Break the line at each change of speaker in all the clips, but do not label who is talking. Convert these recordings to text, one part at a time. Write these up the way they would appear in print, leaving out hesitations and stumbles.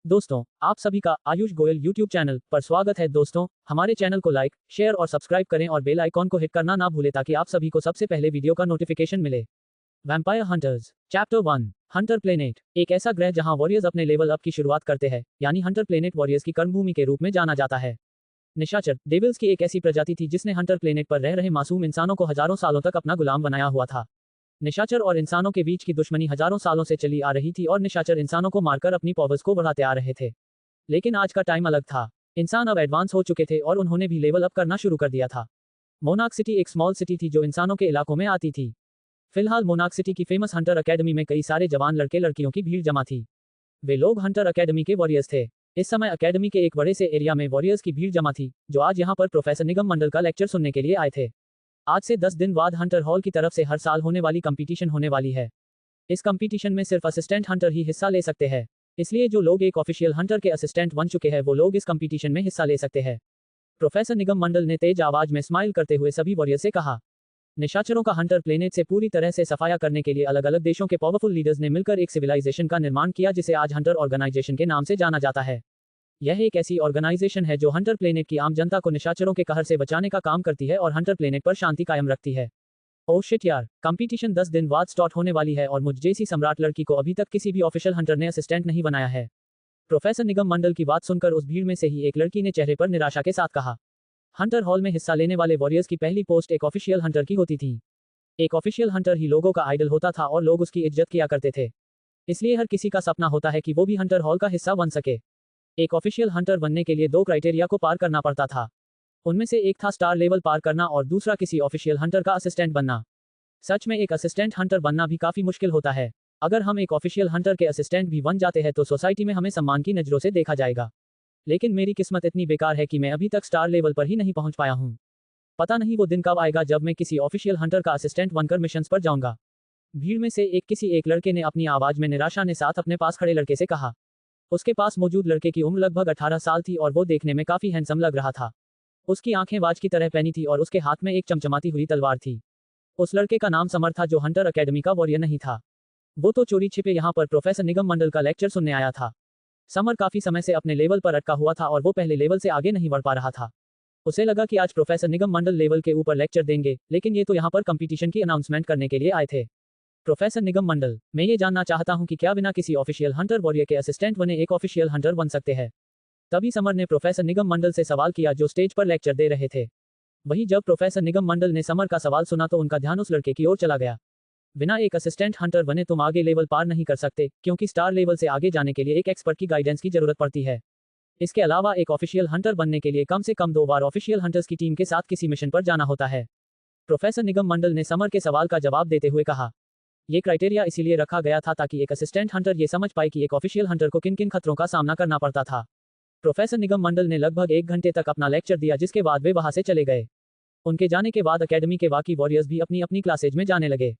दोस्तों, आप सभी का आयुष गोयल यूट्यूब चैनल पर स्वागत है। दोस्तों, हमारे चैनल को लाइक, शेयर और सब्सक्राइब करें और बेल आइकॉन को हिट करना ना भूलें ताकि आप सभी को सबसे पहले वीडियो का नोटिफिकेशन मिले। Vampire hunters chapter 1 Hunter planet एक ऐसा ग्रह जहां वॉरियर्स अपने लेवल अप की शुरुआत करते हैं, यानी हंटर प्लेनेट वॉरियर्स की कर्मभूमि के रूप में जाना जाता है। निशाचर डेविल्स की एक ऐसी प्रजाति थी जिसने हंटर प्लेनेट पर रह रहे मासूम इंसानों को हजारों सालों तक अपना गुलाम बनाया हुआ था। निशाचर और इंसानों के बीच की दुश्मनी हजारों सालों से चली आ रही थी और निशाचर इंसानों को मारकर अपनी पावर्स को बढ़ाते आ रहे थे। लेकिन आज का टाइम अलग था। इंसान अब एडवांस हो चुके थे और उन्होंने भी लेवल अप करना शुरू कर दिया था। मोनार्क सिटी एक स्मॉल सिटी थी जो इंसानों के इलाकों में आती थी। फिलहाल मोनार्क सिटी की फेमस हंटर अकेडमी में कई सारे जवान लड़के लड़कियों की भीड़ जमा थी। वे लोग हंटर अकेडमी के वॉरियर्स थे। इस समय अकेडमी के एक बड़े से एरिया में वॉरियर्स की भीड़ जमा थी जो आज यहाँ पर प्रोफेसर निगम मंडल का लेक्चर सुनने के लिए आए थे। आज से 10 दिन बाद हंटर हॉल की तरफ से हर साल होने वाली कंपटीशन होने वाली है। इस कंपटीशन में सिर्फ असिस्टेंट हंटर ही हिस्सा ले सकते हैं, इसलिए जो लोग एक ऑफिशियल हंटर के असिस्टेंट बन चुके हैं वो लोग इस कंपटीशन में हिस्सा ले सकते हैं। प्रोफेसर निगम मंडल ने तेज आवाज में स्माइल करते हुए सभी वॉरियर से कहा। निशाचरों का हंटर प्लेनेट से पूरी तरह से सफाया करने के लिए अलग अलग देशों के पावरफुल लीडर्स ने मिलकर एक सिविलाइजेशन का निर्माण किया जिसे आज हंटर ऑर्गेनाइजेशन के नाम से जाना जाता है। यह एक ऐसी ऑर्गेनाइजेशन है जो हंटर प्लेनेट की आम जनता को निशाचरों के कहर से बचाने का काम करती है और हंटर प्लेनेट पर शांति कायम रखती है। ओह शिट यार, कंपटीशन 10 दिन बाद स्टार्ट होने वाली है और मुझ जैसी सम्राट लड़की को अभी तक किसी भी ऑफिशियल हंटर ने असिस्टेंट नहीं बनाया है। प्रोफेसर निगम मंडल की बात सुनकर उस भीड़ में से ही एक लड़की ने चेहरे पर निराशा के साथ कहा। हंटर हॉल में हिस्सा लेने वाले वॉरियर्स की पहली पोस्ट एक ऑफिशियल हंटर की होती थी। एक ऑफिशियल हंटर ही लोगों का आइडल होता था और लोग उसकी इज्जत किया करते थे। इसलिए हर किसी का सपना होता है कि वो भी हंटर हॉल का हिस्सा बन सके। एक ऑफिशियल हंटर बनने के लिए 2 क्राइटेरिया को पार करना पड़ता था। उनमें से एक था स्टार लेवल पार करना और दूसरा किसी ऑफिशियल हंटर का असिस्टेंट बनना। सच में एक असिस्टेंट हंटर बनना भी काफी मुश्किल होता है। अगर हम एक ऑफिशियल हंटर के असिस्टेंट भी बन जाते हैं तो सोसाइटी में हमें सम्मान की नजरों से देखा जाएगा। लेकिन मेरी किस्मत इतनी बेकार है कि मैं अभी तक स्टार लेवल पर ही नहीं पहुंच पाया हूं। पता नहीं वो दिन कब आएगा जब मैं किसी ऑफिशियल हंटर का असिस्टेंट बनकर मिशंस पर जाऊंगा। भीड़ में से किसी एक लड़के ने अपनी आवाज में निराशा ने साथ अपने पास खड़े लड़के से कहा। उसके पास मौजूद लड़के की उम्र लगभग 18 साल थी और वो देखने में काफी हैंडसम लग रहा था। उसकी आंखें बाज की तरह पैनी थी और उसके हाथ में एक चमचमाती हुई तलवार थी। उस लड़के का नाम समर था जो हंटर अकेडमी का वॉरियर नहीं था। वो तो चोरी छिपे यहाँ पर प्रोफेसर निगम मंडल का लेक्चर सुनने आया था। समर काफी समय से अपने लेवल पर अटका हुआ था और वो पहले लेवल से आगे नहीं बढ़ पा रहा था। उसे लगा कि आज प्रोफेसर निगम मंडल लेवल के ऊपर लेक्चर देंगे, लेकिन ये तो यहाँ पर कंपटीशन की अनाउंसमेंट करने के लिए आए थे। प्रोफेसर निगम मंडल, मैं ये जानना चाहता हूँ कि क्या बिना किसी ऑफिशियल हंटर वॉरियर के असिस्टेंट बने एक ऑफिशियल हंटर बन सकते हैं? तभी समर ने प्रोफेसर निगम मंडल से सवाल किया जो स्टेज पर लेक्चर दे रहे थे। वहीं जब प्रोफेसर निगम मंडल ने समर का सवाल सुना तो उनका ध्यान उस लड़के की ओर चला गया। बिना एक असिस्टेंट हंटर बने तुम आगे लेवल पार नहीं कर सकते, क्योंकि स्टार लेवल से आगे जाने के लिए एक एक्सपर्ट की गाइडेंस की जरूरत पड़ती है। इसके अलावा एक ऑफिशियल हंटर बनने के लिए कम से कम 2 बार ऑफिशियल हंटर्स की टीम के साथ किसी मिशन पर जाना होता है। प्रोफेसर निगम मंडल ने समर के सवाल का जवाब देते हुए कहा। ये क्राइटेरिया इसीलिए रखा गया था ताकि एक असिस्टेंट हंटर ये समझ पाए कि एक ऑफिशियल हंटर को किन किन खतरों का सामना करना पड़ता था। प्रोफेसर निगम मंडल ने लगभग 1 घंटे तक अपना लेक्चर दिया जिसके बाद वे वहां से चले गए। उनके जाने के बाद अकेडमी के बाकी वॉरियर्स भी अपनी अपनी क्लासेज में जाने लगे।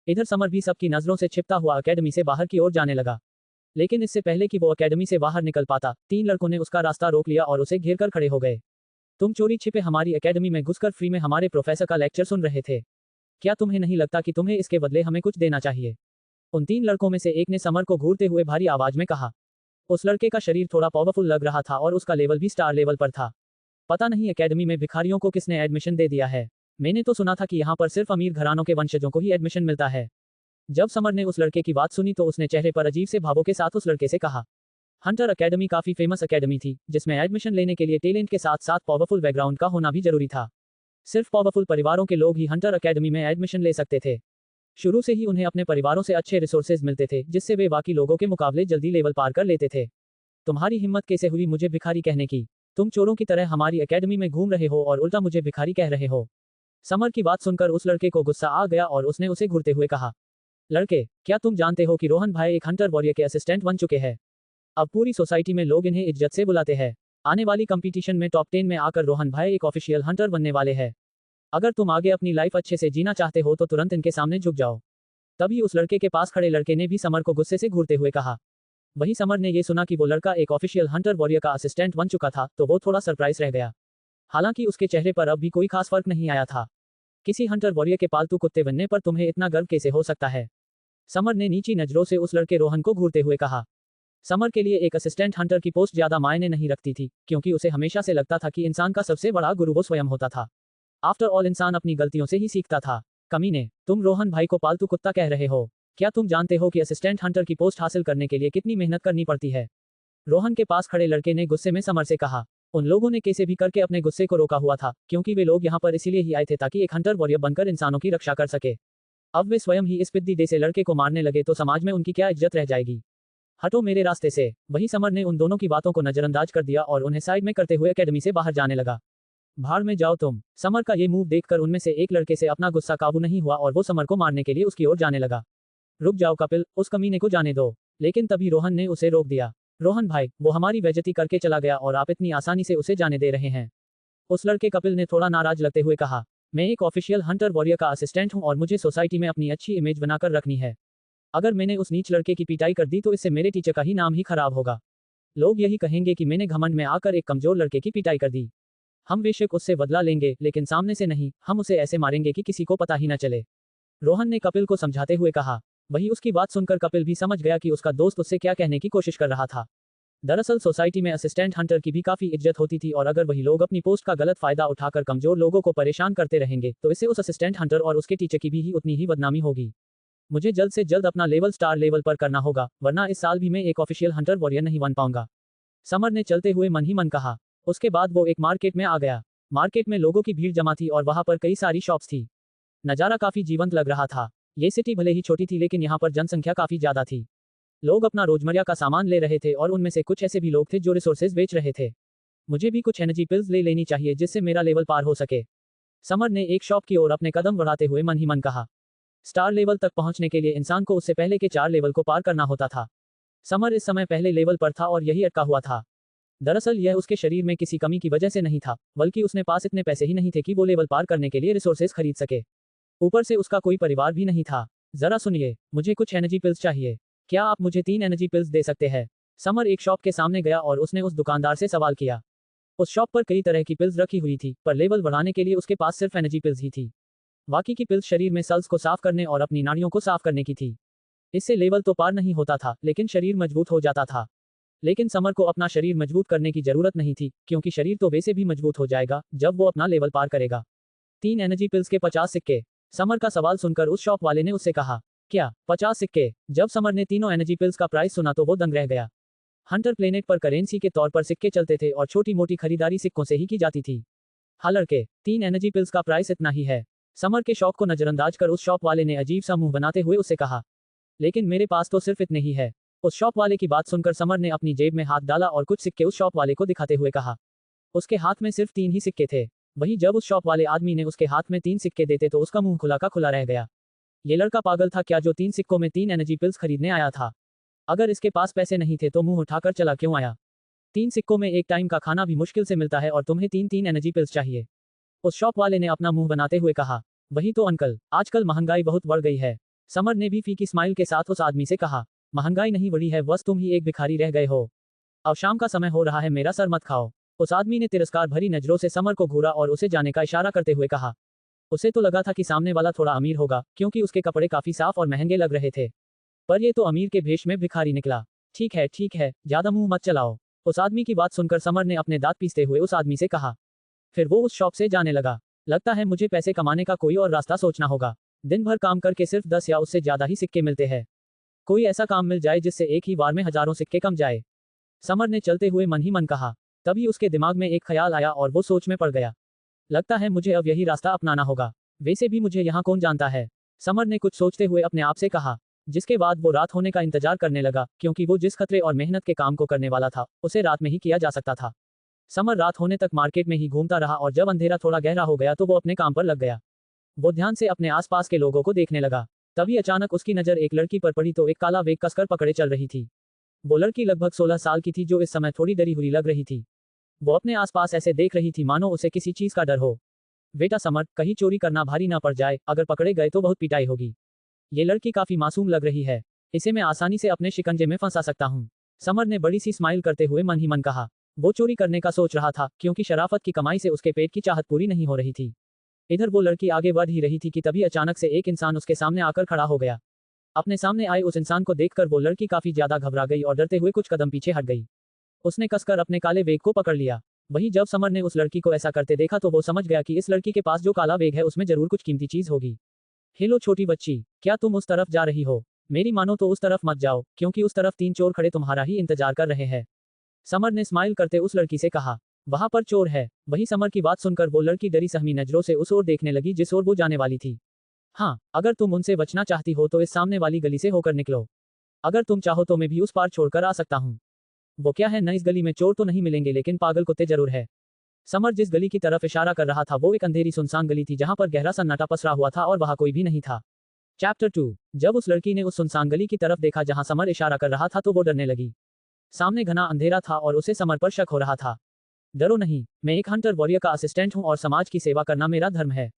इधर समर भी सबकी नजरों से छिपता हुआ अकेडमी से बाहर की ओर जाने लगा। लेकिन इससे पहले कि वो अकेडमी से बाहर निकल पाता, 3 लड़कों ने उसका रास्ता रोक लिया और उसे घेर कर खड़े हो गए। तुम चोरी छिपे हमारी अकेडमी में घुसकर फ्री में हमारे प्रोफेसर का लेक्चर सुन रहे थे। क्या तुम्हें नहीं लगता कि तुम्हें इसके बदले हमें कुछ देना चाहिए? उन 3 लड़कों में से एक ने समर को घूरते हुए भारी आवाज में कहा। उस लड़के का शरीर थोड़ा पावरफुल लग रहा था और उसका लेवल भी स्टार लेवल पर था। पता नहीं अकेडमी में भिखारियों को किसने एडमिशन दे दिया है। मैंने तो सुना था कि यहाँ पर सिर्फ अमीर घरानों के वंशजों को ही एडमिशन मिलता है। जब समर ने उस लड़के की बात सुनी तो उसने चेहरे पर अजीब से भावों के साथ उस लड़के से कहा। हंटर अकेडमी काफी फेमस अकेडमी थी जिसमें एडमिशन लेने के लिए टैलेंट के साथ साथ पावरफुल बैकग्राउंड का होना भी जरूरी था। सिर्फ पावरफुल परिवारों के लोग ही हंटर अकेडमी में एडमिशन ले सकते थे। शुरू से ही उन्हें अपने परिवारों से अच्छे रिसोर्सेज मिलते थे जिससे वे बाकी लोगों के मुकाबले जल्दी लेवल पार कर लेते थे। तुम्हारी हिम्मत कैसे हुई मुझे भिखारी कहने की? तुम चोरों की तरह हमारी अकेडमी में घूम रहे हो और उल्टा मुझे भिखारी कह रहे हो। समर की बात सुनकर उस लड़के को गुस्सा आ गया और उसने उसे घूरते हुए कहा। लड़के, क्या तुम जानते हो कि रोहन भाई एक हंटर वॉरियर के असिस्टेंट बन चुके हैं? अब पूरी सोसाइटी में लोग इन्हें इज्जत से बुलाते हैं। आने वाली कंपटीशन में टॉप 10 में आकर रोहन भाई एक ऑफिशियल हंटर बनने वाले हैं। अगर तुम आगे अपनी लाइफ अच्छे से जीना चाहते हो तो तुरंत इनके सामने झुक जाओ। तभी उस लड़के के पास खड़े लड़के ने भी समर को गुस्से से घूरते हुए कहा। वही समर ने ये सुना कि वो लड़का एक ऑफिशियल हंटर वॉरियर का असिस्टेंट बन चुका था तो वो थोड़ा सरप्राइज रह गया। हालांकि उसके चेहरे पर अब भी कोई खास फर्क नहीं आया था। किसी हंटर वॉरियर के पालतू कुत्ते बनने पर तुम्हें इतना गर्व कैसे हो सकता है? समर ने नीची नजरों से उस लड़के रोहन को घूरते हुए कहा। समर के लिए एक असिस्टेंट हंटर की पोस्ट ज्यादा मायने नहीं रखती थी, क्योंकि उसे हमेशा से लगता था कि इंसान का सबसे बड़ा गुरु वो स्वयं होता था। आफ्टर ऑल इंसान अपनी गलतियों से ही सीखता था। कमीने, तुम रोहन भाई को पालतू कुत्ता कह रहे हो? क्या तुम जानते हो कि असिस्टेंट हंटर की पोस्ट हासिल करने के लिए कितनी मेहनत करनी पड़ती है? रोहन के पास खड़े लड़के ने गुस्से में समर से कहा। उन लोगों ने कैसे भी करके अपने गुस्से को रोका हुआ था, क्योंकि वे लोग यहाँ पर इसीलिए ही आए थे ताकि एक हंटर वॉरियर बनकर इंसानों की रक्षा कर सके। अब वे स्वयं ही इस पिद्दी से लड़के को मारने लगे तो समाज में उनकी क्या इज्जत रह जाएगी? हटो मेरे रास्ते से। वही समर ने उन दोनों की बातों को नजरअंदाज कर दिया और उन्हें साइड में करते हुए एकेडमी से बाहर जाने लगा। भाड़ में जाओ तुम। समर का ये मूव देखकर उनमें से एक लड़के से अपना गुस्सा काबू नहीं हुआ और वो समर को मारने के लिए उसकी ओर जाने लगा। रुक जाओ कपिल, उस कमीने को जाने दो। लेकिन तभी रोहन ने उसे रोक दिया। रोहन भाई, वो हमारी बेइज्जती करके चला गया और आप इतनी आसानी से उसे जाने दे रहे हैं? उस लड़के कपिल ने थोड़ा नाराज लगते हुए कहा। मैं एक ऑफिशियल हंटर वॉरियर का असिस्टेंट हूं और मुझे सोसाइटी में अपनी अच्छी इमेज बनाकर रखनी है। अगर मैंने उस नीच लड़के की पिटाई कर दी तो इससे मेरे टीचर का ही नाम ही खराब होगा। लोग यही कहेंगे कि मैंने घमंड में आकर एक कमजोर लड़के की पिटाई कर दी। हम बेशक उससे बदला लेंगे, लेकिन सामने से नहीं। हम उसे ऐसे मारेंगे कि किसी को पता ही न चले। रोहन ने कपिल को समझाते हुए कहा। वही उसकी बात सुनकर कपिल भी समझ गया कि उसका दोस्त उससे क्या कहने की कोशिश कर रहा था। दरअसल सोसाइटी में असिस्टेंट हंटर की भी काफी इज्जत होती थी और अगर वही लोग अपनी पोस्ट का गलत फायदा उठाकर कमजोर लोगों को परेशान करते रहेंगे तो इससे उस असिस्टेंट हंटर और उसके टीचर की भी उतनी ही बदनामी होगी। मुझे जल्द से जल्द अपना लेवल स्टार लेवल पर करना होगा, वरना इस साल भी मैं एक ऑफिशियल हंटर वॉरियर नहीं बन पाऊंगा। समर ने चलते हुए मन ही मन कहा। उसके बाद वो एक मार्केट में आ गया। मार्केट में लोगों की भीड़ जमा थी और वहां पर कई सारी शॉप्स थी। नजारा काफी जीवंत लग रहा था। ये सिटी भले ही छोटी थी लेकिन यहाँ पर जनसंख्या काफी ज्यादा थी। लोग अपना रोजमर्रा का सामान ले रहे थे और उनमें से कुछ ऐसे भी लोग थे जो रिसोर्सेज बेच रहे थे। मुझे भी कुछ एनर्जी पिल्स ले लेनी चाहिए जिससे मेरा लेवल पार हो सके। समर ने एक शॉप की ओर अपने कदम बढ़ाते हुए मन ही मन कहा। स्टार लेवल तक पहुंचने के लिए इंसान को उससे पहले के 4 लेवल को पार करना होता था। समर इस समय पहले लेवल पर था और यही अटका हुआ था। दरअसल यह उसके शरीर में किसी कमी की वजह से नहीं था, बल्कि उसने पास इतने पैसे ही नहीं थे कि वो लेवल पार करने के लिए रिसोर्सेज खरीद सके। ऊपर से उसका कोई परिवार भी नहीं था। जरा सुनिए, मुझे कुछ एनर्जी पिल्स चाहिए। क्या आप मुझे 3 एनर्जी पिल्स दे सकते हैं? समर एक शॉप के सामने गया और उसने उस दुकानदार से सवाल किया। उस शॉप पर कई तरह की पिल्स रखी हुई थी, पर लेवल बढ़ाने के लिए उसके पास सिर्फ एनर्जी पिल्स ही थी। बाकी की पिल्स शरीर में सेल्स को साफ करने और अपनी नाड़ियों को साफ करने की थी। इससे लेवल तो पार नहीं होता था, लेकिन शरीर मजबूत हो जाता था। लेकिन समर को अपना शरीर मजबूत करने की जरूरत नहीं थी, क्योंकि शरीर तो वैसे भी मजबूत हो जाएगा जब वो अपना लेवल पार करेगा। 3 एनर्जी पिल्स के 50 सिक्के। समर का सवाल सुनकर उस शॉप वाले ने उससे कहा। क्या 50 सिक्के? जब समर ने तीनों एनर्जी पिल्स का प्राइस सुना तो वो दंग रह गया। हंटर प्लेनेट पर करेंसी के तौर पर सिक्के चलते थे और छोटी मोटी खरीदारी सिक्कों से ही की जाती थी। हाँ लड़के, 3 एनर्जी पिल्स का प्राइस इतना ही है। समर के शौक को नजरअंदाज कर उस शॉप वाले ने अजीब सा मुंह बनाते हुए उससे कहा। लेकिन मेरे पास तो सिर्फ इतने ही है। उस शॉप वाले की बात सुनकर समर ने अपनी जेब में हाथ डाला और कुछ सिक्के उस शॉप वाले को दिखाते हुए कहा। उसके हाथ में सिर्फ 3 ही सिक्के थे। वही जब उस शॉप वाले आदमी ने उसके हाथ में 3 सिक्के देते तो उसका मुंह खुला का खुला रह गया। ये लड़का पागल था क्या जो 3 सिक्कों में 3 एनर्जी पिल्स खरीदने आया था? अगर इसके पास पैसे नहीं थे तो मुंह उठाकर चला क्यों आया? 3 सिक्कों में एक टाइम का खाना भी मुश्किल से मिलता है और तुम्हें 3 एनर्जी पिल्स चाहिए? उस शॉप वाले ने अपना मुंह बनाते हुए कहा। वही तो अंकल, आजकल महंगाई बहुत बढ़ गई है। समर ने भी फीकी स्माइल के साथ उस आदमी से कहा। महंगाई नहीं बढ़ी है, बस तुम ही एक भिखारी रह गए हो। अब शाम का समय हो रहा है, मेरा सर मत खाओ। उस आदमी ने तिरस्कार भरी नजरों से समर को घूरा और उसे जाने का इशारा करते हुए कहा। उसे तो लगा था कि सामने वाला थोड़ा अमीर होगा, क्योंकि उसके कपड़े काफी साफ और महंगे लग रहे थे। पर ये तो अमीर के भेष में भिखारी निकला। ठीक है, ज्यादा मुंह मत चलाओ। उस आदमी की बात सुनकर समर ने अपने दांत पीसते हुए उस आदमी से कहा। फिर वो उस शॉप से जाने लगा। लगता है मुझे पैसे कमाने का कोई और रास्ता सोचना होगा। दिन भर काम करके सिर्फ 10 या उससे ज्यादा ही सिक्के मिलते हैं। कोई ऐसा काम मिल जाए जिससे एक ही बार में हजारों सिक्के कम जाए। समर ने चलते हुए मन ही मन कहा। तभी उसके दिमाग में एक ख्याल आया और वो सोच में पड़ गया। लगता है मुझे अब यही रास्ता अपनाना होगा। वैसे भी मुझे यहाँ कौन जानता है? समर ने कुछ सोचते हुए अपने आप से कहा। जिसके बाद वो रात होने का इंतजार करने लगा, क्योंकि वो जिस खतरे और मेहनत के काम को करने वाला था उसे रात में ही किया जा सकता था। समर रात होने तक मार्केट में ही घूमता रहा और जब अंधेरा थोड़ा गहरा हो गया तो वो अपने काम पर लग गया। वो ध्यान से अपने आसपास के लोगों को देखने लगा। तभी अचानक उसकी नजर एक लड़की पर पड़ी तो एक काला वेग कसकर पकड़े चल रही थी। वो लड़की लगभग 16 साल की थी जो इस समय थोड़ी डरी हुई लग रही थी। वो अपने आसपास ऐसे देख रही थी मानो उसे किसी चीज का डर हो। बेटा समर, कहीं चोरी करना भारी ना पड़ जाए, अगर पकड़े गए तो बहुत पिटाई होगी। ये लड़की काफी मासूम लग रही है, इसे मैं आसानी से अपने शिकंजे में फंसा सकता हूँ। समर ने बड़ी सी स्माइल करते हुए मन ही मन कहा। वो चोरी करने का सोच रहा था, क्योंकि शराफत की कमाई से उसके पेट की चाहत पूरी नहीं हो रही थी। इधर वो लड़की आगे बढ़ ही रही थी कि तभी अचानक से एक इंसान उसके सामने आकर खड़ा हो गया। अपने सामने आए उस इंसान को देखकर वो लड़की काफी ज्यादा घबरा गई और डरते हुए कुछ कदम पीछे हट गई। उसने कसकर अपने काले बैग को पकड़ लिया। वहीं जब समर ने उस लड़की को ऐसा करते देखा तो वो समझ गया कि इस लड़की के पास जो काला बैग है उसमें जरूर कुछ कीमती चीज होगी। हेलो छोटी बच्ची, क्या तुम उस तरफ जा रही हो? मेरी मानो तो उस तरफ मत जाओ, क्योंकि उस तरफ 3 चोर खड़े तुम्हारा ही इंतजार कर रहे हैं। समर ने स्माइल करते उस लड़की से कहा। वहां पर चोर है। वही समर की बात सुनकर वो लड़की डरी सहमी नजरों से उस ओर देखने लगी जिस ओर वो जाने वाली थी। हाँ, अगर तुम उनसे बचना चाहती हो तो इस सामने वाली गली से होकर निकलो। अगर तुम चाहो तो मैं भी उस पार छोड़कर आ सकता हूँ। वो क्या है न, इस गली में चोर तो नहीं मिलेंगे लेकिन पागल कुत्ते जरूर है। समर जिस गली की तरफ इशारा कर रहा था वो एक अंधेरी सुनसान गली थी जहां पर गहरा सन्नाटा पसरा हुआ था और वहां कोई भी नहीं था। चैप्टर 2। जब उस लड़की ने उस सुनसान गली की तरफ देखा जहां समर इशारा कर रहा था तो वो डरने लगी। सामने घना अंधेरा था और उसे समर पर शक हो रहा था। डरो नहीं, मैं एक हंटर वॉरियर का असिस्टेंट हूं और समाज की सेवा करना मेरा धर्म है।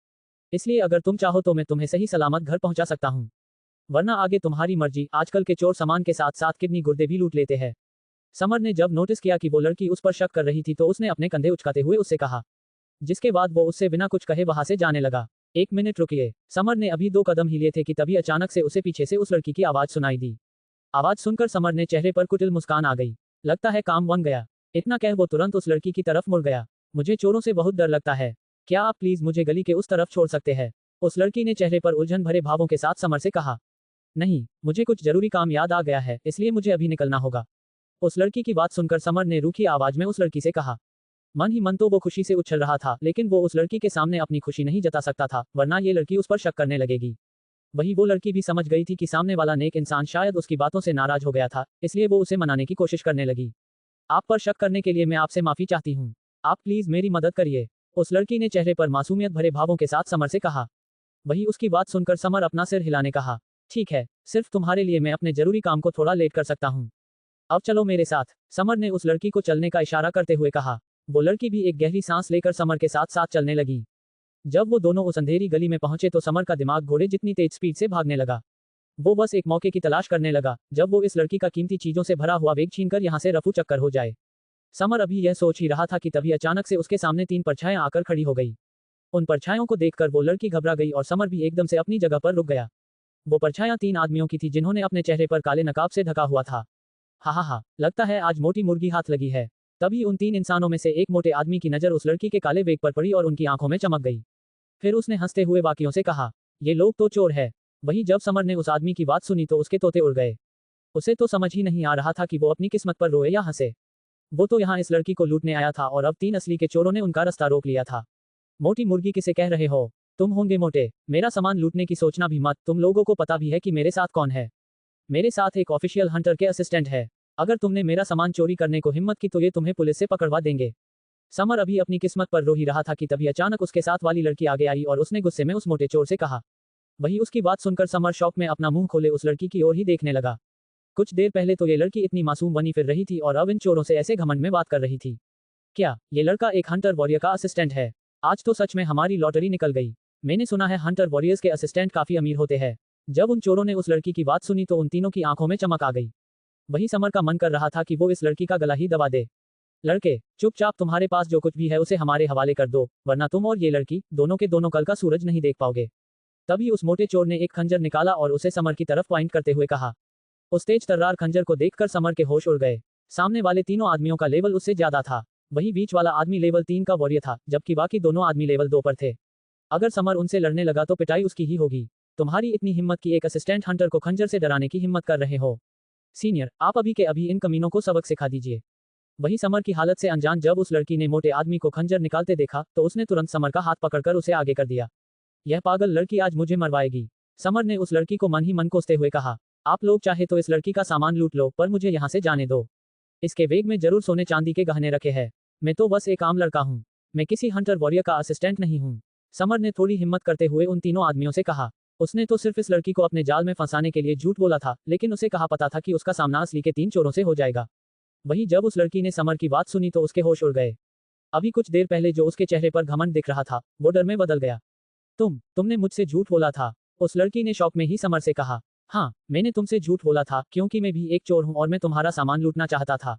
इसलिए अगर तुम चाहो तो मैं तुम्हें सही सलामत घर पहुंचा सकता हूं। वरना आगे तुम्हारी मर्जी। आजकल के चोर सामान के साथ साथ किडनी गुर्दे भी लूट लेते हैं। समर ने जब नोटिस किया कि वो लड़की उस पर शक कर रही थी तो उसने अपने कंधे उचकाते हुए उससे कहा, जिसके बाद वो उससे बिना कुछ कहे वहां से जाने लगा। 1 मिनट रुकिए। समर ने अभी 2 कदम ही लिए थे कि तभी अचानक से उसे पीछे से उस लड़की की आवाज सुनाई दी। आवाज सुनकर समर ने चेहरे पर कुटिल मुस्कान आ गई। लगता है काम बन गया। इतना कह वो तुरंत उस लड़की की तरफ मुड़ गया। मुझे चोरों से बहुत डर लगता है। क्या आप प्लीज मुझे गली के उस तरफ छोड़ सकते हैं? उस लड़की ने चेहरे पर उलझन भरे भावों के साथ समर से कहा। नहीं, मुझे कुछ जरूरी काम याद आ गया है, इसलिए मुझे अभी निकलना होगा। उस लड़की की बात सुनकर समर ने रूखी आवाज में उस लड़की से कहा। मन ही मन तो वो खुशी से उछल रहा था, लेकिन वो उस लड़की के सामने अपनी खुशी नहीं जता सकता था, वरना ये लड़की उस पर शक करने लगेगी। वही वो लड़की भी समझ गई थी कि सामने वाला नेक इंसान शायद उसकी बातों से नाराज हो गया था, इसलिए वो उसे मनाने की कोशिश करने लगी। आप पर शक करने के लिए मैं आपसे माफी चाहती हूँ। आप प्लीज मेरी मदद करिए। उस लड़की ने चेहरे पर मासूमियत भरे भावों के साथ समर से कहा। वही उसकी बात सुनकर समर अपना सिर हिलाने कहा। ठीक है, सिर्फ तुम्हारे लिए मैं अपने जरूरी काम को थोड़ा लेट कर सकता हूँ। अब चलो मेरे साथ। समर ने उस लड़की को चलने का इशारा करते हुए कहा। वो लड़की भी एक गहरी सांस लेकर समर के साथ साथ चलने लगी। जब वो दोनों उस अंधेरी गली में पहुंचे तो समर का दिमाग घोड़े जितनी तेज स्पीड से भागने लगा। वो बस एक मौके की तलाश करने लगा जब वो इस लड़की का कीमती चीजों से भरा हुआ बैग छीनकर यहाँ से रफू चक्कर हो जाए। समर अभी यह सोच ही रहा था कि तभी अचानक से उसके सामने 3 परछाइयां आकर खड़ी हो गई। उन परछाइयों को देखकर वो लड़की घबरा गई और समर भी एकदम से अपनी जगह पर रुक गया। वो परछाइयां 3 आदमियों की थी जिन्होंने अपने चेहरे पर काले नकाब से ढका हुआ था। हा, लगता है आज मोटी मुर्गी हाथ लगी है। तभी उन 3 इंसानों में से एक मोटे आदमी की नजर उस लड़की के काले बैग पर पड़ी और उनकी आंखों में चमक गई। फिर उसने हंसते हुए बाकियों से कहा, ये लोग तो चोर है। वही जब समर ने उस आदमी की बात सुनी तो उसके तोते उड़ गए। उसे तो समझ ही नहीं आ रहा था कि वो अपनी किस्मत पर रोए या हंसे। वो तो यहाँ इस लड़की को लूटने आया था और अब 3 असली के चोरों ने उनका रास्ता रोक लिया था। मोटी मुर्गी किसे कह रहे हो? तुम होंगे मोटे। मेरा सामान लूटने की सोचना भी मत। तुम लोगों को पता भी है कि मेरे साथ कौन है। मेरे साथ एक ऑफिशियल हंटर के असिस्टेंट है। अगर तुमने मेरा सामान चोरी करने को हिम्मत की तो ये तुम्हें पुलिस से पकड़वा देंगे। समर अभी अपनी किस्मत पर रो ही रहा था कि तभी अचानक उसके साथ वाली लड़की आगे आई और उसने गुस्से में उस मोटे चोर से कहा। वही उसकी बात सुनकर समर शौक में अपना मुंह खोले उस लड़की की ओर ही देखने लगा। कुछ देर पहले तो ये लड़की इतनी मासूम बनी फिर रही थी और अब इन चोरों से ऐसे घमंड में बात कर रही थी। क्या ये लड़का एक हंटर वॉरियर का असिस्टेंट है? आज तो सच में हमारी लॉटरी निकल गई। मैंने सुना है हंटर वॉरियर्स के असिस्टेंट काफी अमीर होते हैं। जब उन चोरों ने उस लड़की की बात सुनी तो उन तीनों की आंखों में चमक आ गई। वही समर का मन कर रहा था कि वो इस लड़की का गला ही दबा दे। लड़के, चुपचाप तुम्हारे पास जो कुछ भी है उसे हमारे हवाले कर दो, वरना तुम और ये लड़की दोनों के दोनों कल का सूरज नहीं देख पाओगे। तभी उस मोटे चोर ने एक खंजर निकाला और उसे समर की तरफ पॉइंट करते हुए कहा। उस तेज तर्रार खंजर को देखकर समर के होश उड़ गए। सामने वाले तीनों आदमियों का लेवल उससे ज्यादा था। वही बीच वाला आदमी लेवल 3 का वॉरियर था, जबकि बाकी दोनों आदमी लेवल 2 पर थे। अगर समर उनसे लड़ने लगा तो पिटाई उसकी ही होगी। तुम्हारी इतनी हिम्मत कि एक असिस्टेंट हंटर को खंजर से डराने की हिम्मत कर रहे हो? सीनियर, आप अभी के अभी इन कमीनों को सबक सिखा दीजिए। वही समर की हालत से अनजान जब उस लड़की ने मोटे आदमी को खंजर निकालते देखा तो उसने तुरंत समर का हाथ पकड़कर उसे आगे कर दिया। यह पागल लड़की आज मुझे मरवाएगी। समर ने उस लड़की को मन ही मन कोसते हुए कहा। आप लोग चाहे तो इस लड़की का सामान लूट लो, पर मुझे यहाँ से जाने दो। इसके बैग में जरूर सोने चांदी के गहने रखे हैं। मैं तो बस एक आम लड़का हूँ। मैं किसी हंटर वॉरियर का असिस्टेंट नहीं हूँ। समर ने थोड़ी हिम्मत करते हुए उन तीनों आदमियों से कहा। उसने तो सिर्फ इस लड़की को अपने जाल में फंसाने के लिए झूठ बोला था, लेकिन उसे कहा पता था कि उसका सामना असली के 3 चोरों से हो जाएगा। वही जब उस लड़की ने समर की बात सुनी तो उसके होश उड़ गए। अभी कुछ देर पहले जो उसके चेहरे पर घमंड दिख रहा था वो डर में बदल गया। तुमने मुझसे झूठ बोला था? उस लड़की ने शौक में ही समर से कहा। हाँ, मैंने तुमसे झूठ बोला था क्योंकि मैं भी एक चोर हूँ और मैं तुम्हारा सामान लूटना चाहता था।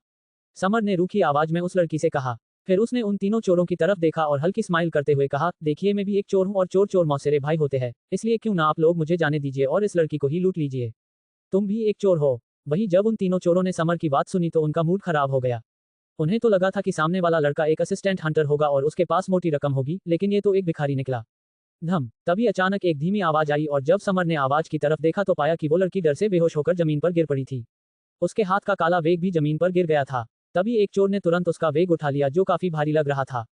समर ने रूखी आवाज में उस लड़की से कहा। फिर उसने उन तीनों चोरों की तरफ देखा और हल्की स्माइल करते हुए कहा, देखिए मैं भी एक चोर हूँ और चोर चोर मौसेरे भाई होते हैं, इसलिए क्यों ना आप लोग मुझे जाने दीजिए और इस लड़की को ही लूट लीजिए। तुम भी एक चोर हो। वही जब उन तीनों चोरों ने समर की बात सुनी तो उनका मूड खराब हो गया। उन्हें तो लगा था कि सामने वाला लड़का एक असिस्टेंट हंटर होगा और उसके पास मोटी रकम होगी, लेकिन ये तो एक भिखारी निकला। धम तभी अचानक एक धीमी आवाज आई और जब समर ने आवाज की तरफ देखा तो पाया कि वो लड़की डर से बेहोश होकर जमीन पर गिर पड़ी थी। उसके हाथ का काला वेग भी जमीन पर गिर गया था। तभी एक चोर ने तुरंत उसका वेग उठा लिया जो काफी भारी लग रहा था।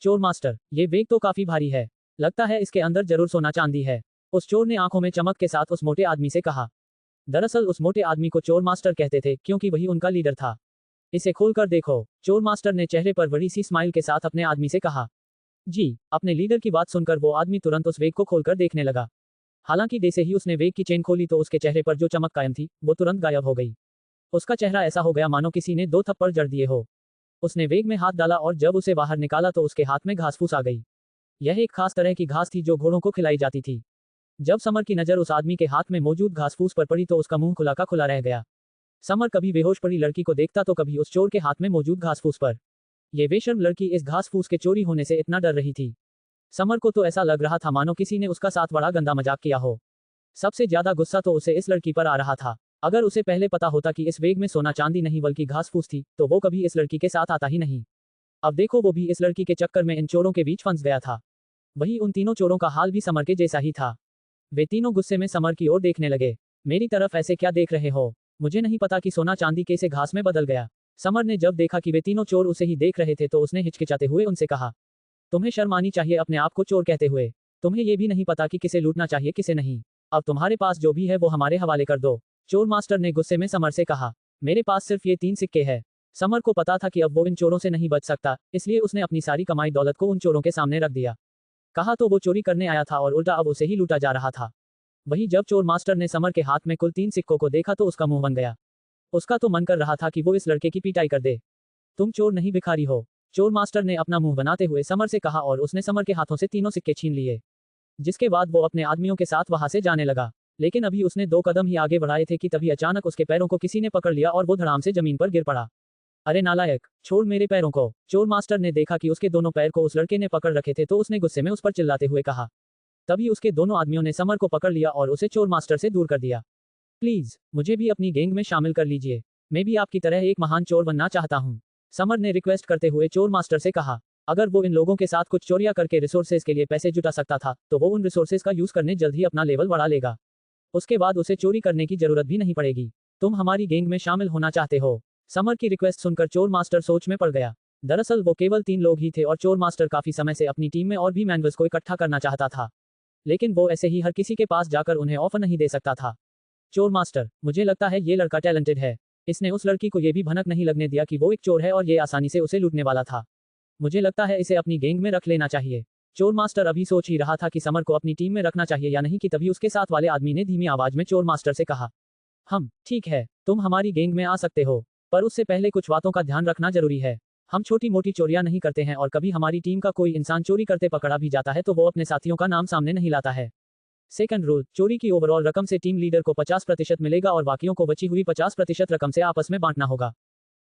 चोर मास्टर, ये वेग तो काफी भारी है। लगता है इसके अंदर जरूर सोना चांदी है। उस चोर ने आंखों में चमक के साथ उस मोटे आदमी से कहा। दरअसल उस मोटे आदमी को चोर मास्टर कहते थे क्योंकि वही उनका लीडर था। इसे खोलकर देखो, चोर मास्टर ने चेहरे पर बड़ी सी स्माइल के साथ अपने आदमी से कहा। जी। अपने लीडर की बात सुनकर वो आदमी तुरंत उस वेग को खोलकर देखने लगा। हालांकि जैसे ही उसने वेग की चेन खोली तो उसके चेहरे पर जो चमक कायम थी वो तुरंत गायब हो गई। उसका चेहरा ऐसा हो गया मानो किसी ने 2 थप्पड़ जड़ दिए हो। उसने वेग में हाथ डाला और जब उसे बाहर निकाला तो उसके हाथ में घास फूस आ गई। यह एक खास तरह की घास थी जो घोड़ों को खिलाई जाती थी। जब समर की नजर उस आदमी के हाथ में मौजूद घास फूस पर पड़ी तो उसका मुंह खुला का खुला रह गया। समर कभी बेहोश पड़ी लड़की को देखता तो कभी उस चोर के हाथ में मौजूद घास फूस पर। ये बेशर्म लड़की इस घास फूस के चोरी होने से इतना डर रही थी। समर को तो ऐसा लग रहा था मानो किसी ने उसका साथ बड़ा गंदा मजाक किया हो। सबसे ज्यादा गुस्सा तो उसे इस लड़की पर आ रहा था। अगर उसे पहले पता होता कि इस वेग में सोना चांदी नहीं बल्कि घास फूस थी तो वो कभी इस लड़की के साथ आता ही नहीं। अब देखो वो भी इस लड़की के चक्कर में इन चोरों के बीच फंस गया था। वही उन तीनों चोरों का हाल भी समर के जैसा ही था। वे तीनों गुस्से में समर की ओर देखने लगे। मेरी तरफ ऐसे क्या देख रहे हो? मुझे नहीं पता कि सोना चांदी कैसे घास में बदल गया। समर ने जब देखा कि वे तीनों चोर उसे ही देख रहे थे तो उसने हिचकिचाते हुए उनसे कहा। तुम्हें शर्म आनी चाहिए अपने आप को चोर कहते हुए। तुम्हें ये भी नहीं पता कि किसे लूटना चाहिए किसे नहीं। अब तुम्हारे पास जो भी है वो हमारे हवाले कर दो। चोर मास्टर ने गुस्से में समर से कहा। मेरे पास सिर्फ ये 3 सिक्के हैं। समर को पता था कि अब वो इन चोरों से नहीं बच सकता, इसलिए उसने अपनी सारी कमाई दौलत को उन चोरों के सामने रख दिया। कहा तो वो चोरी करने आया था और उल्टा अब उसे ही लूटा जा रहा था। वही जब चोर मास्टर ने समर के हाथ में कुल 3 सिक्कों को देखा तो उसका मुंह बन गया। उसका तो मन कर रहा था कि वो इस लड़के की पिटाई कर दे। तुम चोर नहीं भिखारी हो, चोर मास्टर ने अपना मुंह बनाते हुए समर से कहा और उसने समर के हाथों से तीनों सिक्के छीन लिए। जिसके बाद वो अपने आदमियों के साथ वहां से जाने लगा। लेकिन अभी उसने 2 कदम ही आगे बढ़ाए थे कि तभी अचानक उसके पैरों को किसी ने पकड़ लिया और वो धड़ाम से जमीन पर गिर पड़ा। अरे नालायक, छोड़ मेरे पैरों को। चोर मास्टर ने देखा कि उसके दोनों पैर को उस लड़के ने पकड़ रखे थे तो उसने गुस्से में उस पर चिल्लाते हुए कहा। तभी उसके दोनों आदमियों ने समर को पकड़ लिया और उसे चोर मास्टर से दूर कर दिया। प्लीज मुझे भी अपनी गैंग में शामिल कर लीजिए। मैं भी आपकी तरह एक महान चोर बनना चाहता हूँ। समर ने रिक्वेस्ट करते हुए चोर मास्टर से कहा। अगर वो इन लोगों के साथ कुछ चोरियां करके रिसोर्सेज के लिए पैसे जुटा सकता था तो वो उन रिसोर्सेज का यूज करने जल्द ही अपना लेवल बढ़ा लेगा। उसके बाद उसे चोरी करने की जरूरत भी नहीं पड़ेगी। तुम हमारी गैंग में शामिल होना चाहते हो? समर की रिक्वेस्ट सुनकर चोर मास्टर सोच में पड़ गया। दरअसल वो केवल 3 लोग ही थे और चोर मास्टर काफी समय से अपनी टीम में और भी मेंबर्स को इकट्ठा करना चाहता था। लेकिन वो ऐसे ही हर किसी के पास जाकर उन्हें ऑफर नहीं दे सकता था। चोर मास्टर, मुझे लगता है ये लड़का टैलेंटेड है। इसने उस लड़की को ये भी भनक नहीं लगने दिया कि वो एक चोर है और ये आसानी से उसे लूटने वाला था। मुझे लगता है इसे अपनी गैंग में रख लेना चाहिए। चोर मास्टर अभी सोच ही रहा था कि समर को अपनी टीम में रखना चाहिए या नहीं कि तभी उसके साथ वाले आदमी ने धीमी आवाज में चोर मास्टर से कहा। ठीक है, तुम हमारी गैंग में आ सकते हो, पर उससे पहले कुछ बातों का ध्यान रखना जरूरी है। हम छोटी मोटी चोरियां नहीं करते हैं और कभी हमारी टीम का कोई इंसान चोरी करते पकड़ा भी जाता है तो वो अपने साथियों का नाम सामने नहीं लाता है। सेकंड रूल, चोरी की ओवरऑल रकम से टीम लीडर को 50% मिलेगा और बाकियों को बची हुई 50% रकम से आपस में बांटना होगा।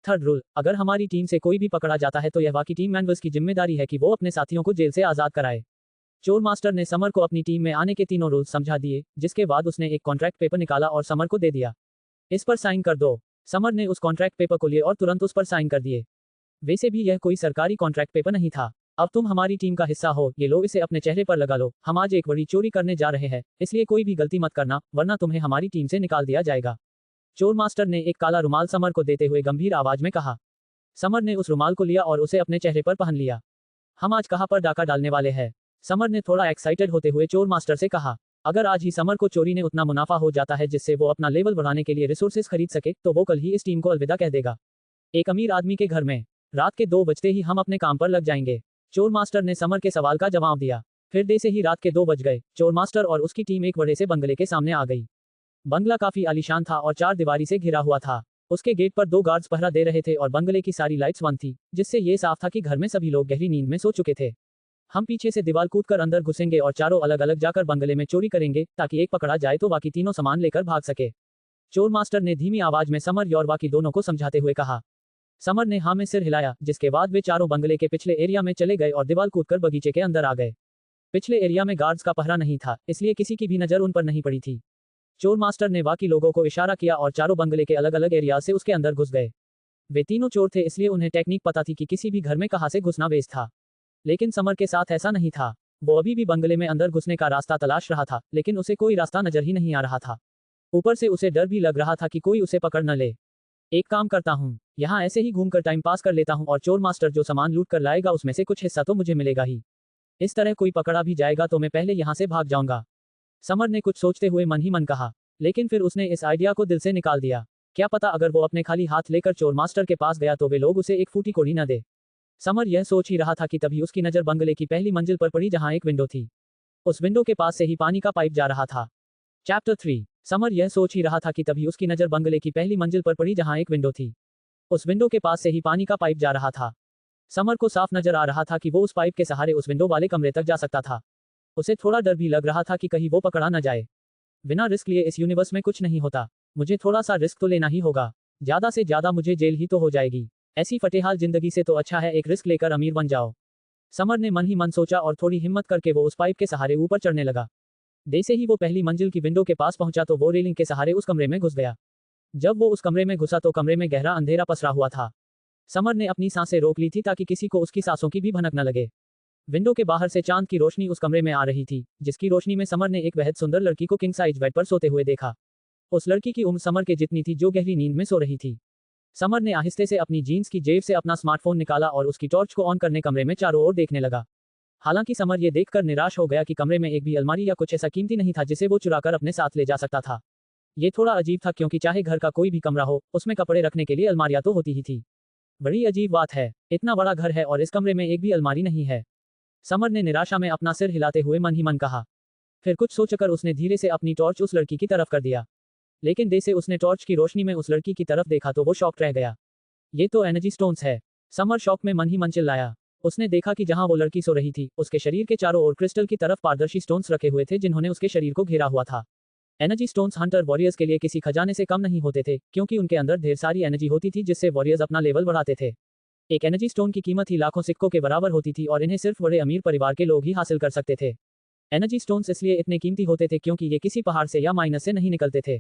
थर्ड रूल, अगर हमारी टीम से कोई भी पकड़ा जाता है तो यह बाकी टीम मेंबर्स की जिम्मेदारी है कि वो अपने साथियों को जेल से आजाद कराए। चोर मास्टर ने समर को अपनी टीम में आने के तीनों रूल्स समझा दिए, जिसके बाद उसने एक कॉन्ट्रैक्ट पेपर निकाला और समर को दे दिया। इस पर साइन कर दो। समर ने उस कॉन्ट्रैक्ट पेपर को लिए और तुरंत उस पर साइन कर दिए। वैसे भी यह कोई सरकारी कॉन्ट्रैक्ट पेपर नहीं था। अब तुम हमारी टीम का हिस्सा हो, ये लो इसे अपने चेहरे पर लगा लो। हम आज एक बड़ी चोरी करने जा रहे हैं, इसलिए कोई भी गलती मत करना वरना तुम्हें हमारी टीम से निकाल दिया जाएगा। चोर मास्टर ने एक काला रुमाल समर को देते हुए गंभीर आवाज में कहा। समर ने उस रुमाल को लिया और उसे अपने चेहरे पर पहन लिया। हम आज कहां पर डाका डालने वाले हैं? समर ने थोड़ा एक्साइटेड होते हुए चोर मास्टर से कहा। अगर आज ही समर को चोरी ने उतना मुनाफा हो जाता है जिससे वो अपना लेवल बढ़ाने के लिए रिसोर्सेज खरीद सके तो वो कल ही इस टीम को अलविदा कह देगा। एक अमीर आदमी के घर में रात के 2 बजते ही हम अपने काम पर लग जाएंगे। चोर मास्टर ने समर के सवाल का जवाब दिया। फिर जैसे ही रात के 2 बज गए, चोर मास्टर और उसकी टीम एक बड़े से बंगले के सामने आ गई। बंगला काफी आलीशान था और 4 दीवारी से घिरा हुआ था। उसके गेट पर 2 गार्ड्स पहरा दे रहे थे और बंगले की सारी लाइट्स बंद थी, जिससे ये साफ था कि घर में सभी लोग गहरी नींद में सो चुके थे। हम पीछे से दीवार कूदकर अंदर घुसेंगे और चारों अलग अलग जाकर बंगले में चोरी करेंगे ताकि एक पकड़ा जाए तो बाकी तीनों सामान लेकर भाग सके। चोर मास्टर ने धीमी आवाज में समर और बाकी दोनों को समझाते हुए कहा। समर ने हाँ में सिर हिलाया, जिसके बाद वे चारों बंगले के पिछले एरिया में चले गए और दीवार कूदकर बगीचे के अंदर आ गए। पिछले एरिया में गार्ड्स का पहरा नहीं था, इसलिए किसी की भी नजर उन पर नहीं पड़ी थी। चोर मास्टर ने बाकी लोगों को इशारा किया और चारों बंगले के अलग अलग एरिया से उसके अंदर घुस गए। वे तीनों चोर थे, इसलिए उन्हें टेक्निक पता थी कि किसी भी घर में कहाँ से घुसना बेस था। लेकिन समर के साथ ऐसा नहीं था। वो अभी भी बंगले में अंदर घुसने का रास्ता तलाश रहा था, लेकिन उसे कोई रास्ता नजर ही नहीं आ रहा था। ऊपर से उसे डर भी लग रहा था कि कोई उसे पकड़ न ले। एक काम करता हूँ, यहाँ ऐसे ही घूमकर टाइम पास कर लेता हूँ और चोर मास्टर जो सामान लूट कर लाएगा उसमें से कुछ हिस्सा तो मुझे मिलेगा ही। इस तरह कोई पकड़ा भी जाएगा तो मैं पहले यहाँ से भाग जाऊंगा। समर ने कुछ सोचते हुए मन ही मन कहा, लेकिन फिर उसने इस आइडिया को दिल से निकाल दिया। क्या पता अगर वो अपने खाली हाथ लेकर चोर मास्टर के पास गया तो वे लोग उसे एक फूटी कोड़ी न दे। समर यह सोच ही रहा था कि तभी उसकी नजर बंगले की पहली मंजिल पर पड़ी जहां एक विंडो थी। उस विंडो के पास से ही पानी का पाइप जा रहा था। चैप्टर 3। समर यह सोच ही रहा था कि तभी उसकी नजर बंगले की पहली मंजिल पर पड़ी जहां एक विंडो थी। उस विंडो के पास से ही पानी का पाइप जा रहा था। समर को साफ नजर आ रहा था कि वो उस पाइप के सहारे उस विंडो वाले कमरे तक जा सकता था। उसे थोड़ा डर भी लग रहा था कि कहीं वो पकड़ा न जाए। बिना रिस्क लिए इस यूनिवर्स में कुछ नहीं होता, मुझे थोड़ा सा रिस्क तो लेना ही होगा। ज्यादा से ज्यादा मुझे जेल ही तो हो जाएगी। ऐसी फटेहाल जिंदगी से तो अच्छा है एक रिस्क लेकर अमीर बन जाओ। समर ने मन ही मन सोचा और थोड़ी हिम्मत करके वो उस पाइप के सहारे ऊपर चढ़ने लगा। जैसे ही वो पहली मंजिल की विंडो के पास पहुंचा तो वो रेलिंग के सहारे उस कमरे में घुस गया। जब वो उस कमरे में घुसा तो कमरे में गहरा अंधेरा पसरा हुआ था। समर ने अपनी सांसें रोक ली थी ताकि किसी को उसकी सांसों की भी भनक न लगे। विंडो के बाहर से चांद की रोशनी उस कमरे में आ रही थी, जिसकी रोशनी में समर ने एक बेहद सुंदर लड़की को किंग साइज बेड पर सोते हुए देखा। उस लड़की की उम्र समर के जितनी थी, जो गहरी नींद में सो रही थी। समर ने आहिस्ते से अपनी जीन्स की जेब से अपना स्मार्टफोन निकाला और उसकी टॉर्च को ऑन करने कमरे में चारों ओर देखने लगा। हालांकि समर ये देखकर निराश हो गया कि कमरे में एक भी अलमारी या कुछ ऐसा कीमती नहीं था जिसे वो चुराकर अपने साथ ले जा सकता था। ये थोड़ा अजीब था क्योंकि चाहे घर का कोई भी कमरा हो, उसमें कपड़े रखने के लिए अलमारियां तो होती ही थी। बड़ी अजीब बात है, इतना बड़ा घर है और इस कमरे में एक भी अलमारी नहीं है। समर ने निराशा में अपना सिर हिलाते हुए मन ही मन कहा। फिर कुछ सोचकर उसने धीरे से अपनी टॉर्च उस लड़की की तरफ कर दिया। लेकिन जैसे उसने टॉर्च की रोशनी में उस लड़की की तरफ देखा तो वो शॉक रह गया। ये तो एनर्जी स्टोन्स है। समर शॉक में मन ही मन चिल्लाया। उसने देखा कि जहां वो लड़की सो रही थी, उसके शरीर के चारों ओर क्रिस्टल की तरफ पारदर्शी स्टोन्स रखे हुए थे जिन्होंने उसके शरीर को घेरा हुआ था। एनर्जी स्टोन्स हंटर वॉरियर्स के लिए किसी खजाने से कम नहीं होते थे, क्योंकि उनके अंदर ढेर सारी एनर्जी होती थी जिससे वॉरियर्स अपना लेवल बढ़ाते थे। एक एनर्जी स्टोन की कीमत ही लाखों सिक्कों के बराबर होती थी और इन्हें सिर्फ बड़े अमीर परिवार के लोग ही हासिल कर सकते थे। एनर्जी स्टोन्स इसलिए इतने कीमती होते थे क्योंकि ये किसी पहाड़ से या माइनस से नहीं निकलते थे,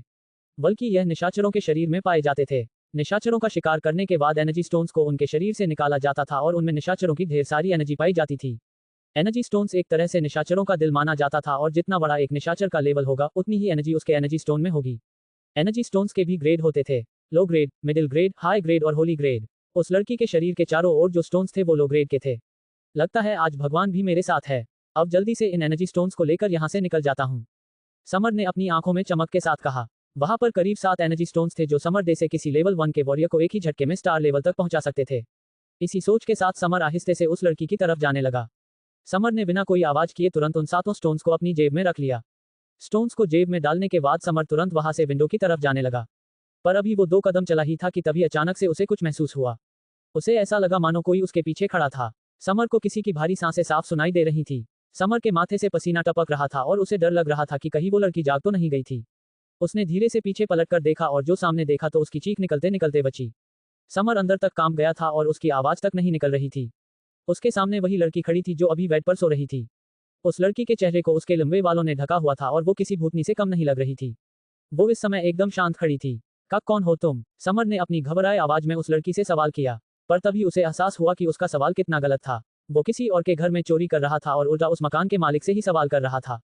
बल्कि यह निशाचरों के शरीर में पाए जाते थे। निशाचरों का शिकार करने के बाद एनर्जी स्टोन्स को उनके शरीर से निकाला जाता था और उनमें निशाचरों की ढेर सारी एनर्जी पाई जाती थी। एनर्जी स्टोन्स एक तरह से निशाचरों का दिल माना जाता था और जितना बड़ा एक निशाचर का लेवल होगा उतनी ही एनर्जी उसके एनर्जी स्टोन में होगी। एनर्जी स्टोन्स के भी ग्रेड होते थे, low grade, middle grade, high grade और होली ग्रेड। उस लड़की के शरीर के चारों ओर जो स्टोन्स थे वो लो ग्रेड के थे। लगता है आज भगवान भी मेरे साथ है। अब जल्दी से इन एनर्जी स्टोन्स को लेकर यहाँ से निकल जाता हूँ। समर ने अपनी आंखों में चमक के साथ कहा। वहां पर करीब 7 एनर्जी स्टोन्स थे जो समर जैसे किसी लेवल 1 के वॉरियर को एक ही झटके में स्टार लेवल तक पहुंचा सकते थे। इसी सोच के साथ समर आहिस्ते से उस लड़की की तरफ जाने लगा। समर ने बिना कोई आवाज किए तुरंत उन 7 स्टोन्स को अपनी जेब में रख लिया। स्टोन्स को जेब में डालने के बाद समर तुरंत वहां से विंडो की तरफ जाने लगा। पर अभी वो 2 कदम चला ही था कि तभी अचानक से उसे कुछ महसूस हुआ। उसे ऐसा लगा मानो कोई उसके पीछे खड़ा था। समर को किसी की भारी सांसें साफ सुनाई दे रही थी। समर के माथे से पसीना टपक रहा था और उसे डर लग रहा था कि कहीं वो लड़की जाग तो नहीं गई थी। उसने धीरे से पीछे पलटकर देखा और जो सामने देखा तो उसकी चीख निकलते निकलते बची। समर अंदर तक कांप गया था और उसकी आवाज तक नहीं निकल रही थी। उसके सामने वही लड़की खड़ी थी जो अभी बेड पर सो रही थी। उस लड़की के चेहरे को उसके लंबे बालों ने ढका हुआ था और वो किसी भूतनी से कम नहीं लग रही थी। वो इस समय एकदम शांत खड़ी थी। कब कौन हो तुम? समर ने अपनी घबराए आवाज में उस लड़की से सवाल किया, पर तभी उसे एहसास हुआ कि उसका सवाल कितना गलत था। वो किसी और के घर में चोरी कर रहा था और उल्टा उस मकान के मालिक से ही सवाल कर रहा था।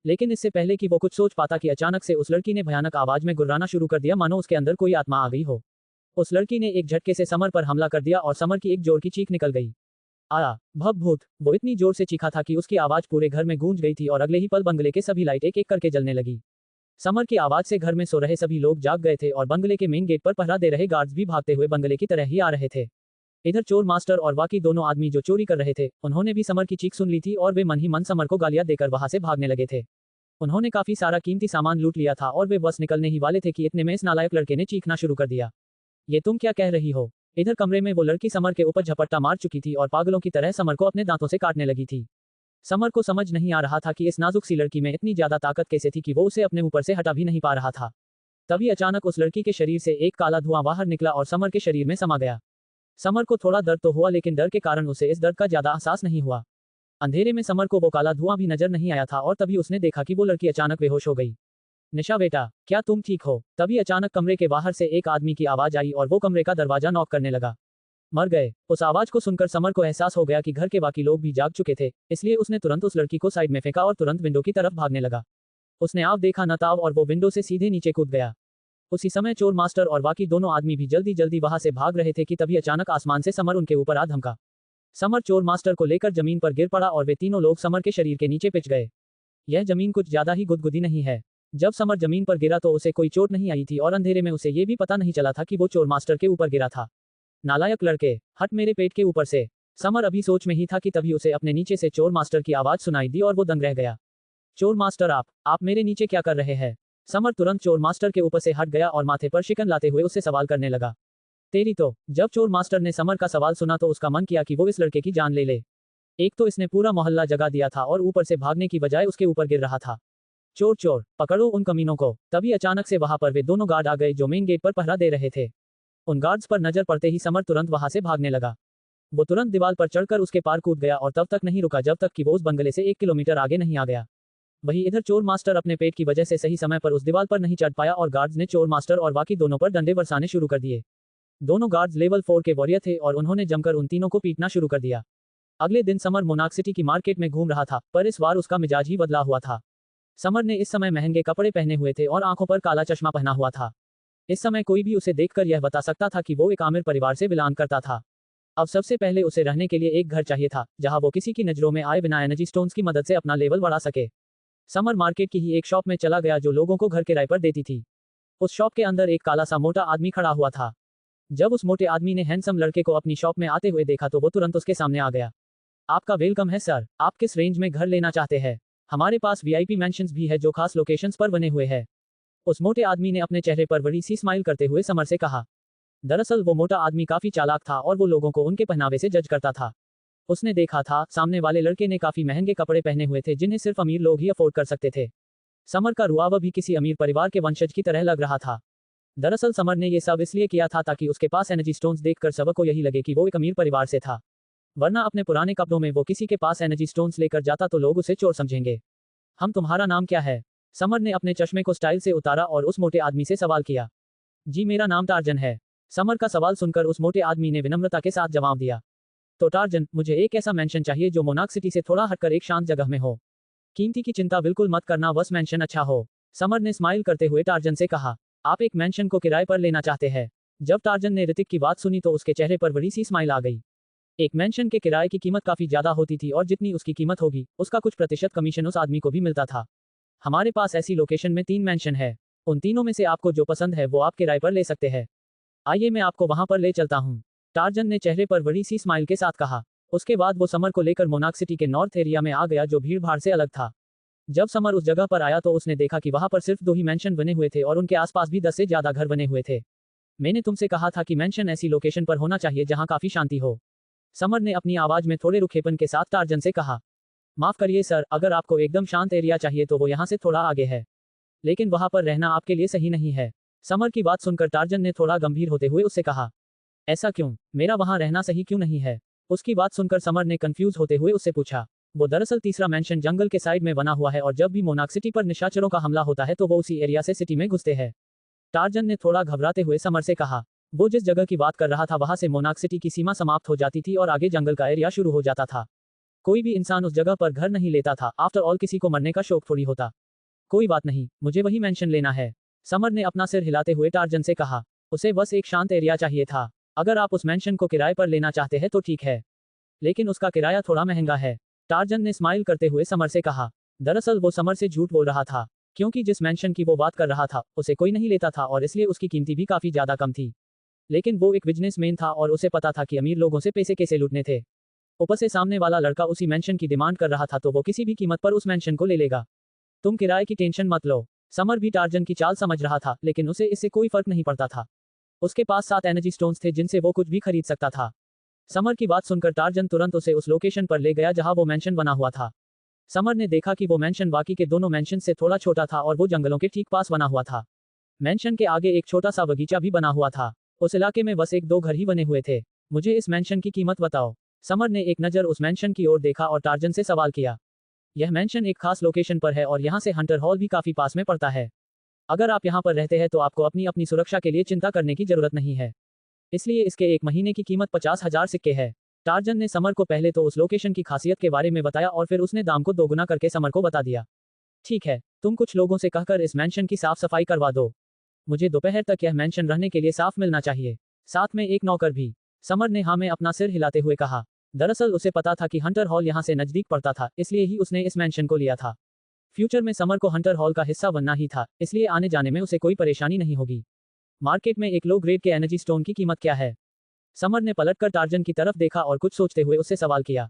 लेकिन इससे पहले कि वो कुछ सोच पाता कि अचानक से उस लड़की ने भयानक आवाज में गुर्राना शुरू कर दिया मानो उसके अंदर कोई आत्मा आ गई हो। उस लड़की ने एक झटके से समर पर हमला कर दिया और समर की एक जोर की चीख निकल गई। आया भव भूत! वो इतनी जोर से चीखा था कि उसकी आवाज पूरे घर में गूंज गई थी और अगले ही पल बंगले के सभी लाइट एक एक करके जलने लगी। समर की आवाज से घर में सो रहे सभी लोग जाग गए थे और बंगले के मेन गेट पर पहरा दे रहे गार्ड्स भी भागते हुए बंगले की तरह ही आ रहे थे। इधर चोर मास्टर और बाकी दोनों आदमी जो चोरी कर रहे थे, उन्होंने भी समर की चीख सुन ली थी और वे मन ही मन समर को गालियां देकर वहां से भागने लगे थे। उन्होंने काफी सारा कीमती सामान लूट लिया था और वे बस निकलने ही वाले थे कि इतने में इस नालायक लड़के ने चीखना शुरू कर दिया। ये तुम क्या कह रही हो? इधर कमरे में वो लड़की समर के ऊपर झपट्टा मार चुकी थी और पागलों की तरह समर को अपने दांतों से काटने लगी थी। समर को समझ नहीं आ रहा था कि इस नाजुक सी लड़की में इतनी ज्यादा ताकत कैसे थी कि वो उसे अपने ऊपर से हटा भी नहीं पा रहा था। तभी अचानक उस लड़की के शरीर से एक काला धुआं बाहर निकला और समर के शरीर में समा गया। समर को थोड़ा दर्द तो हुआ, लेकिन डर के कारण उसे इस दर्द का ज्यादा एहसास नहीं हुआ। अंधेरे में समर को वो काला धुआं भी नजर नहीं आया था और तभी उसने देखा कि वो लड़की अचानक बेहोश हो गई। निशा बेटा, क्या तुम ठीक हो? तभी अचानक कमरे के बाहर से एक आदमी की आवाज आई और वो कमरे का दरवाजा नॉक करने लगा। मर गए। उस आवाज को सुनकर समर को एहसास हो गया कि घर के बाकी लोग भी जाग चुके थे, इसलिए उसने तुरंत उस लड़की को साइड में फेंका और तुरंत विंडो की तरफ भागने लगा। उसने आप देखा न था और वो विंडो से सीधे नीचे कूद गया। उसी समय चोर मास्टर और बाकी दोनों आदमी भी जल्दी जल्दी वहां से भाग रहे थे कि तभी अचानक आसमान से समर उनके ऊपर आ धमका। समर चोर मास्टर को लेकर जमीन पर गिर पड़ा और वे तीनों लोग समर के शरीर के नीचे पिच गए। यह जमीन कुछ ज्यादा ही गुदगुदी नहीं है। जब समर जमीन पर गिरा तो उसे कोई चोट नहीं आई थी और अंधेरे में उसे ये भी पता नहीं चला था कि वो चोर मास्टर के ऊपर गिरा था। नालायक लड़के, हट मेरे पेट के ऊपर से। समर अभी सोच में ही था कि तभी उसे अपने नीचे से चोर मास्टर की आवाज सुनाई दी और वो दंग रह गया। चोर मास्टर, आप मेरे नीचे क्या कर रहे हैं? समर तुरंत चोर मास्टर के ऊपर से हट गया और माथे पर शिकन लाते हुए उससे सवाल करने लगा। तेरी तो। जब चोर मास्टर ने समर का सवाल सुना तो उसका मन किया कि वो इस लड़के की जान ले ले। एक तो इसने पूरा मोहल्ला जगा दिया था और ऊपर से भागने की बजाय उसके ऊपर गिर रहा था। चोर चोर, पकड़ो उन कमीनों को। तभी अचानक से वहां पर वे दोनों गार्ड आ गए जो मेन गेट पर पहरा दे रहे थे। उन गार्ड्स पर नजर पड़ते ही समर तुरंत वहां से भागने लगा। वो तुरंत दीवार पर चढ़कर उसके पार कूद गया और तब तक नहीं रुका जब तक कि वो उस बंगले से 1 किलोमीटर आगे नहीं आ गया। वहीं इधर चोर मास्टर अपने पेट की वजह से सही समय पर उस दीवार पर नहीं चढ़ पाया और गार्ड्स ने चोर मास्टर और बाकी दोनों पर डंडे बरसाने शुरू कर दिए। दोनों गार्ड्स लेवल 4 के वॉरियर थे और उन्होंने जमकर उन तीनों को पीटना शुरू कर दिया। अगले दिन समर मोनाक सिटी की मार्केट में घूम रहा था, पर इस बार उसका मिजाज ही बदला हुआ था। समर ने इस समय महंगे कपड़े पहने हुए थे और आंखों पर काला चश्मा पहना हुआ था। इस समय कोई भी उसे देखकर यह बता सकता था कि वो एक आमिर परिवार से बिलोंग करता था। अब सबसे पहले उसे रहने के लिए एक घर चाहिए था, जहां वो किसी की नजरों में आए बिना एनर्जी स्टोन्स की मदद से अपना लेवल बढ़ा सके। समर मार्केट की ही एक शॉप में चला गया जो लोगों को घर किराए पर देती थी। उस शॉप के अंदर एक काला सा मोटा आदमी खड़ा हुआ था। जब उस मोटे आदमी ने हैंडसम लड़के को अपनी शॉप में आते हुए देखा तो वो तुरंत उसके सामने आ गया। आपका वेलकम है सर, आप किस रेंज में घर लेना चाहते हैं? हमारे पास वीआईपी मेंशंस भी है जो खास लोकेशंस पर बने हुए हैं। उस मोटे आदमी ने अपने चेहरे पर बड़ी सी स्माइल करते हुए समर से कहा। दरअसल वो मोटा आदमी काफी चालाक था और वो लोगों को उनके पहनावे से जज करता था। उसने देखा था सामने वाले लड़के ने काफी महंगे कपड़े पहने हुए थे जिन्हें सिर्फ अमीर लोग ही अफोर्ड कर सकते थे। समर का रुआवा भी किसी अमीर परिवार के वंशज की तरह लग रहा था। दरअसल समर ने ये सब इसलिए किया था ताकि उसके पास एनर्जी स्टोन्स देखकर सबको यही लगे कि वो एक अमीर परिवार से था, वरना अपने पुराने कपड़ों में वो किसी के पास एनर्जी स्टोन्स लेकर जाता तो लोग उसे चोर समझेंगे। हम तुम्हारा नाम क्या है? समर ने अपने चश्मे को स्टाइल से उतारा और उस मोटे आदमी से सवाल किया। जी मेरा नाम टार्जन है। समर का सवाल सुनकर उस मोटे आदमी ने विनम्रता के साथ जवाब दिया। तो टार्जन, मुझे एक ऐसा मेंशन चाहिए जो मोनाक सिटी से थोड़ा हटकर एक शांत जगह में हो। कीमती की चिंता बिल्कुल मत करना, बस मेंशन अच्छा हो। समर ने स्माइल करते हुए टार्जन से कहा। आप एक मेंशन को किराए पर लेना चाहते हैं? जब टार्जन ने ऋतिक की बात सुनी तो उसके चेहरे पर बड़ी सी स्माइल आ गई। एक मेंशन के किराए की कीमत काफी ज्यादा होती थी और जितनी उसकी कीमत होगी उसका कुछ प्रतिशत कमीशन उस आदमी को भी मिलता था। हमारे पास ऐसी लोकेशन में 3 मेंशन है। उन तीनों में से आपको जो पसंद है वो आप किराए पर ले सकते हैं। आइए मैं आपको वहां पर ले चलता हूँ, टार्जन ने चेहरे पर बड़ी सी स्माइल के साथ कहा। उसके बाद वो समर को लेकर मोनाक सिटी के नॉर्थ एरिया में आ गया जो भीड़ भाड़ से अलग था। जब समर उस जगह पर आया तो उसने देखा कि वहां पर सिर्फ 2 ही मेंशन बने हुए थे और उनके आसपास भी 10 से ज्यादा घर बने हुए थे। मैंने तुमसे कहा था कि मेंशन ऐसी लोकेशन पर होना चाहिए जहां काफी शांति हो। समर ने अपनी आवाज में थोड़े रुखेपन के साथ टार्जन से कहा। माफ करिए सर, अगर आपको एकदम शांत एरिया चाहिए तो वो यहाँ से थोड़ा आगे है, लेकिन वहां पर रहना आपके लिए सही नहीं है। समर की बात सुनकर टार्जन ने थोड़ा गंभीर होते हुए उससे कहा। ऐसा क्यों? मेरा वहां रहना सही क्यों नहीं है? उसकी बात सुनकर समर ने कंफ्यूज होते हुए उससे पूछा। वो दरअसल तीसरा मेंशन जंगल के साइड में बना हुआ है और जब भी मोनाक सिटी पर निशाचरों का हमला होता है तो वो उसी एरिया से सिटी में घुसते हैं। टार्जन ने थोड़ा घबराते हुए समर से कहा। वो जिस जगह की बात कर रहा था वहां से मोनाक सिटी की सीमा समाप्त हो जाती थी और आगे जंगल का एरिया शुरू हो जाता था। कोई भी इंसान उस जगह पर घर नहीं लेता था, आफ्टर ऑल किसी को मरने का शौक थोड़ी होता। कोई बात नहीं, मुझे वही मेंशन लेना है। समर ने अपना सिर हिलाते हुए टार्जन से कहा। उसे बस एक शांत एरिया चाहिए था। अगर आप उस मेंशन को किराए पर लेना चाहते हैं तो ठीक है, लेकिन उसका किराया थोड़ा महंगा है। टार्जन ने स्माइल करते हुए समर से कहा। दरअसल वो समर से झूठ बोल रहा था, क्योंकि जिस मेंशन की वो बात कर रहा था उसे कोई नहीं लेता था और इसलिए उसकी कीमती भी काफी ज्यादा कम थी। लेकिन वो एक बिजनेसमैन था और उसे पता था कि अमीर लोगों से पैसे कैसे लूटने थे। ऊपर से सामने वाला लड़का उसी मेंशन की डिमांड कर रहा था तो वो किसी भी कीमत पर उस मेंशन को ले लेगा। तुम किराए की टेंशन मत लो। समर भी टार्जन की चाल समझ रहा था, लेकिन उसे इससे कोई फर्क नहीं पड़ता था। उसके पास 7 एनर्जी स्टोन्स थे जिनसे वो कुछ भी खरीद सकता था। समर की बात सुनकर टार्जन तुरंत उसे उस लोकेशन पर ले गया जहां वो मेंशन बना हुआ था। समर ने देखा कि वो मेंशन बाकी के दोनों मेंशन से थोड़ा छोटा था और वो जंगलों के ठीक पास बना हुआ था। मेंशन के आगे एक छोटा सा बगीचा भी बना हुआ था। उस इलाके में बस 1-2 घर ही बने हुए थे। मुझे इस मेंशन की कीमत बताओ। समर ने एक नज़र उस मेंशन की ओर देखा और टार्जन से सवाल किया। यह मेंशन एक खास लोकेशन पर है और यहाँ से हंटर हॉल भी काफी पास में पड़ता है। अगर आप यहाँ पर रहते हैं तो आपको अपनी अपनी सुरक्षा के लिए चिंता करने की जरूरत नहीं है। इसलिए इसके 1 महीने की कीमत 50,000 सिक्के है। टार्जन ने समर को पहले तो उस लोकेशन की खासियत के बारे में बताया और फिर उसने दाम को दोगुना करके समर को बता दिया। ठीक है, तुम कुछ लोगों से कहकर इस मैंशन की साफ सफाई करवा दो। मुझे दोपहर तक यह मैंशन रहने के लिए साफ मिलना चाहिए। साथ में एक नौकर भी। समर ने हाँ में अपना सिर हिलाते हुए कहा। दरअसल उसे पता था कि हंटर हॉल यहाँ से नजदीक पड़ता था, इसलिए ही उसने इस मैंशन को लिया था। फ्यूचर में समर को हंटर हॉल का हिस्सा बनना ही था, इसलिए आने जाने में उसे कोई परेशानी नहीं होगी। मार्केट में एक लो ग्रेड के एनर्जी स्टोन की कीमत क्या है? समर ने पलटकर टार्जन की तरफ देखा और कुछ सोचते हुए उससे सवाल किया।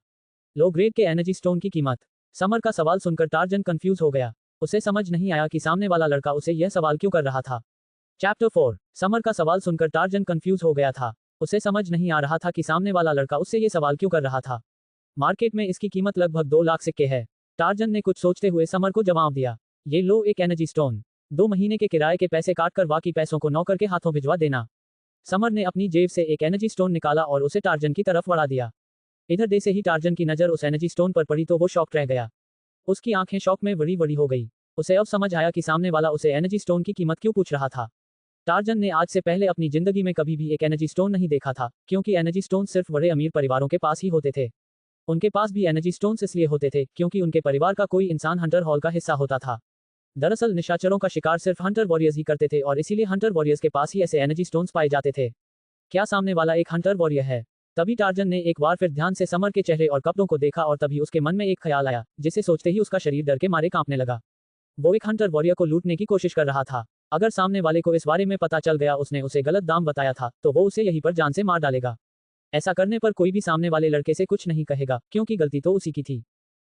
लो ग्रेड के एनर्जी स्टोन की कीमत? समर का सवाल सुनकर टार्जन कंफ्यूज हो गया। उसे समझ नहीं आया कि सामने वाला लड़का उसे यह सवाल क्यों कर रहा था। चैप्टर 4। समर का सवाल सुनकर टार्जन कंफ्यूज हो गया था। उसे समझ नहीं आ रहा था कि सामने वाला लड़का उससे ये सवाल क्यों कर रहा था। मार्केट में इसकी कीमत लगभग 2 लाख सिक्के है। टार्जन ने कुछ सोचते हुए समर को जवाब दिया। ये लो एक एनर्जी स्टोन। 2 महीने के किराए के पैसे काटकर बाकी पैसों को नौकर के हाथों भिजवा देना। समर ने अपनी जेब से एक एनर्जी स्टोन निकाला और उसे टार्जन की तरफ बढ़ा दिया। इधर जैसे ही टार्जन की नजर उस एनर्जी स्टोन पर पड़ी तो वो शॉक रह गया। उसकी आंखें शॉक में बड़ी बड़ी हो गई। उसे अब समझ आया कि सामने वाला उसे एनर्जी स्टोन की कीमत क्यों पूछ रहा था। टार्जन ने आज से पहले अपनी जिंदगी में कभी भी एक एनर्जी स्टोन नहीं देखा था, क्योंकि एनर्जी स्टोन सिर्फ बड़े अमीर परिवारों के पास ही होते थे। उनके पास भी एनर्जी स्टोन्स इसलिए होते थे क्योंकि उनके परिवार का कोई इंसान हंटर हॉल का हिस्सा होता था। दरअसल निशाचरों का शिकार सिर्फ हंटर वॉरियर्स ही करते थे और इसीलिए हंटर वॉरियर्स के पास ही ऐसे एनर्जी स्टोन्स पाए जाते थे। क्या सामने वाला एक हंटर वॉरियर है? तभी टार्जन ने एक बार फिर ध्यान से समर के चेहरे और कपड़ों को देखा और तभी उसके मन में एक ख्याल आया, जिसे सोचते ही उसका शरीर डर के मारे कांपने लगा। वो एक हंटर वॉरियर को लूटने की कोशिश कर रहा था। अगर सामने वाले को इस बारे में पता चल गया उसने उसे गलत दाम बताया था, तो वो उसे यहीं पर जान से मार डालेगा। ऐसा करने पर कोई भी सामने वाले लड़के से कुछ नहीं कहेगा, क्योंकि गलती तो उसी की थी।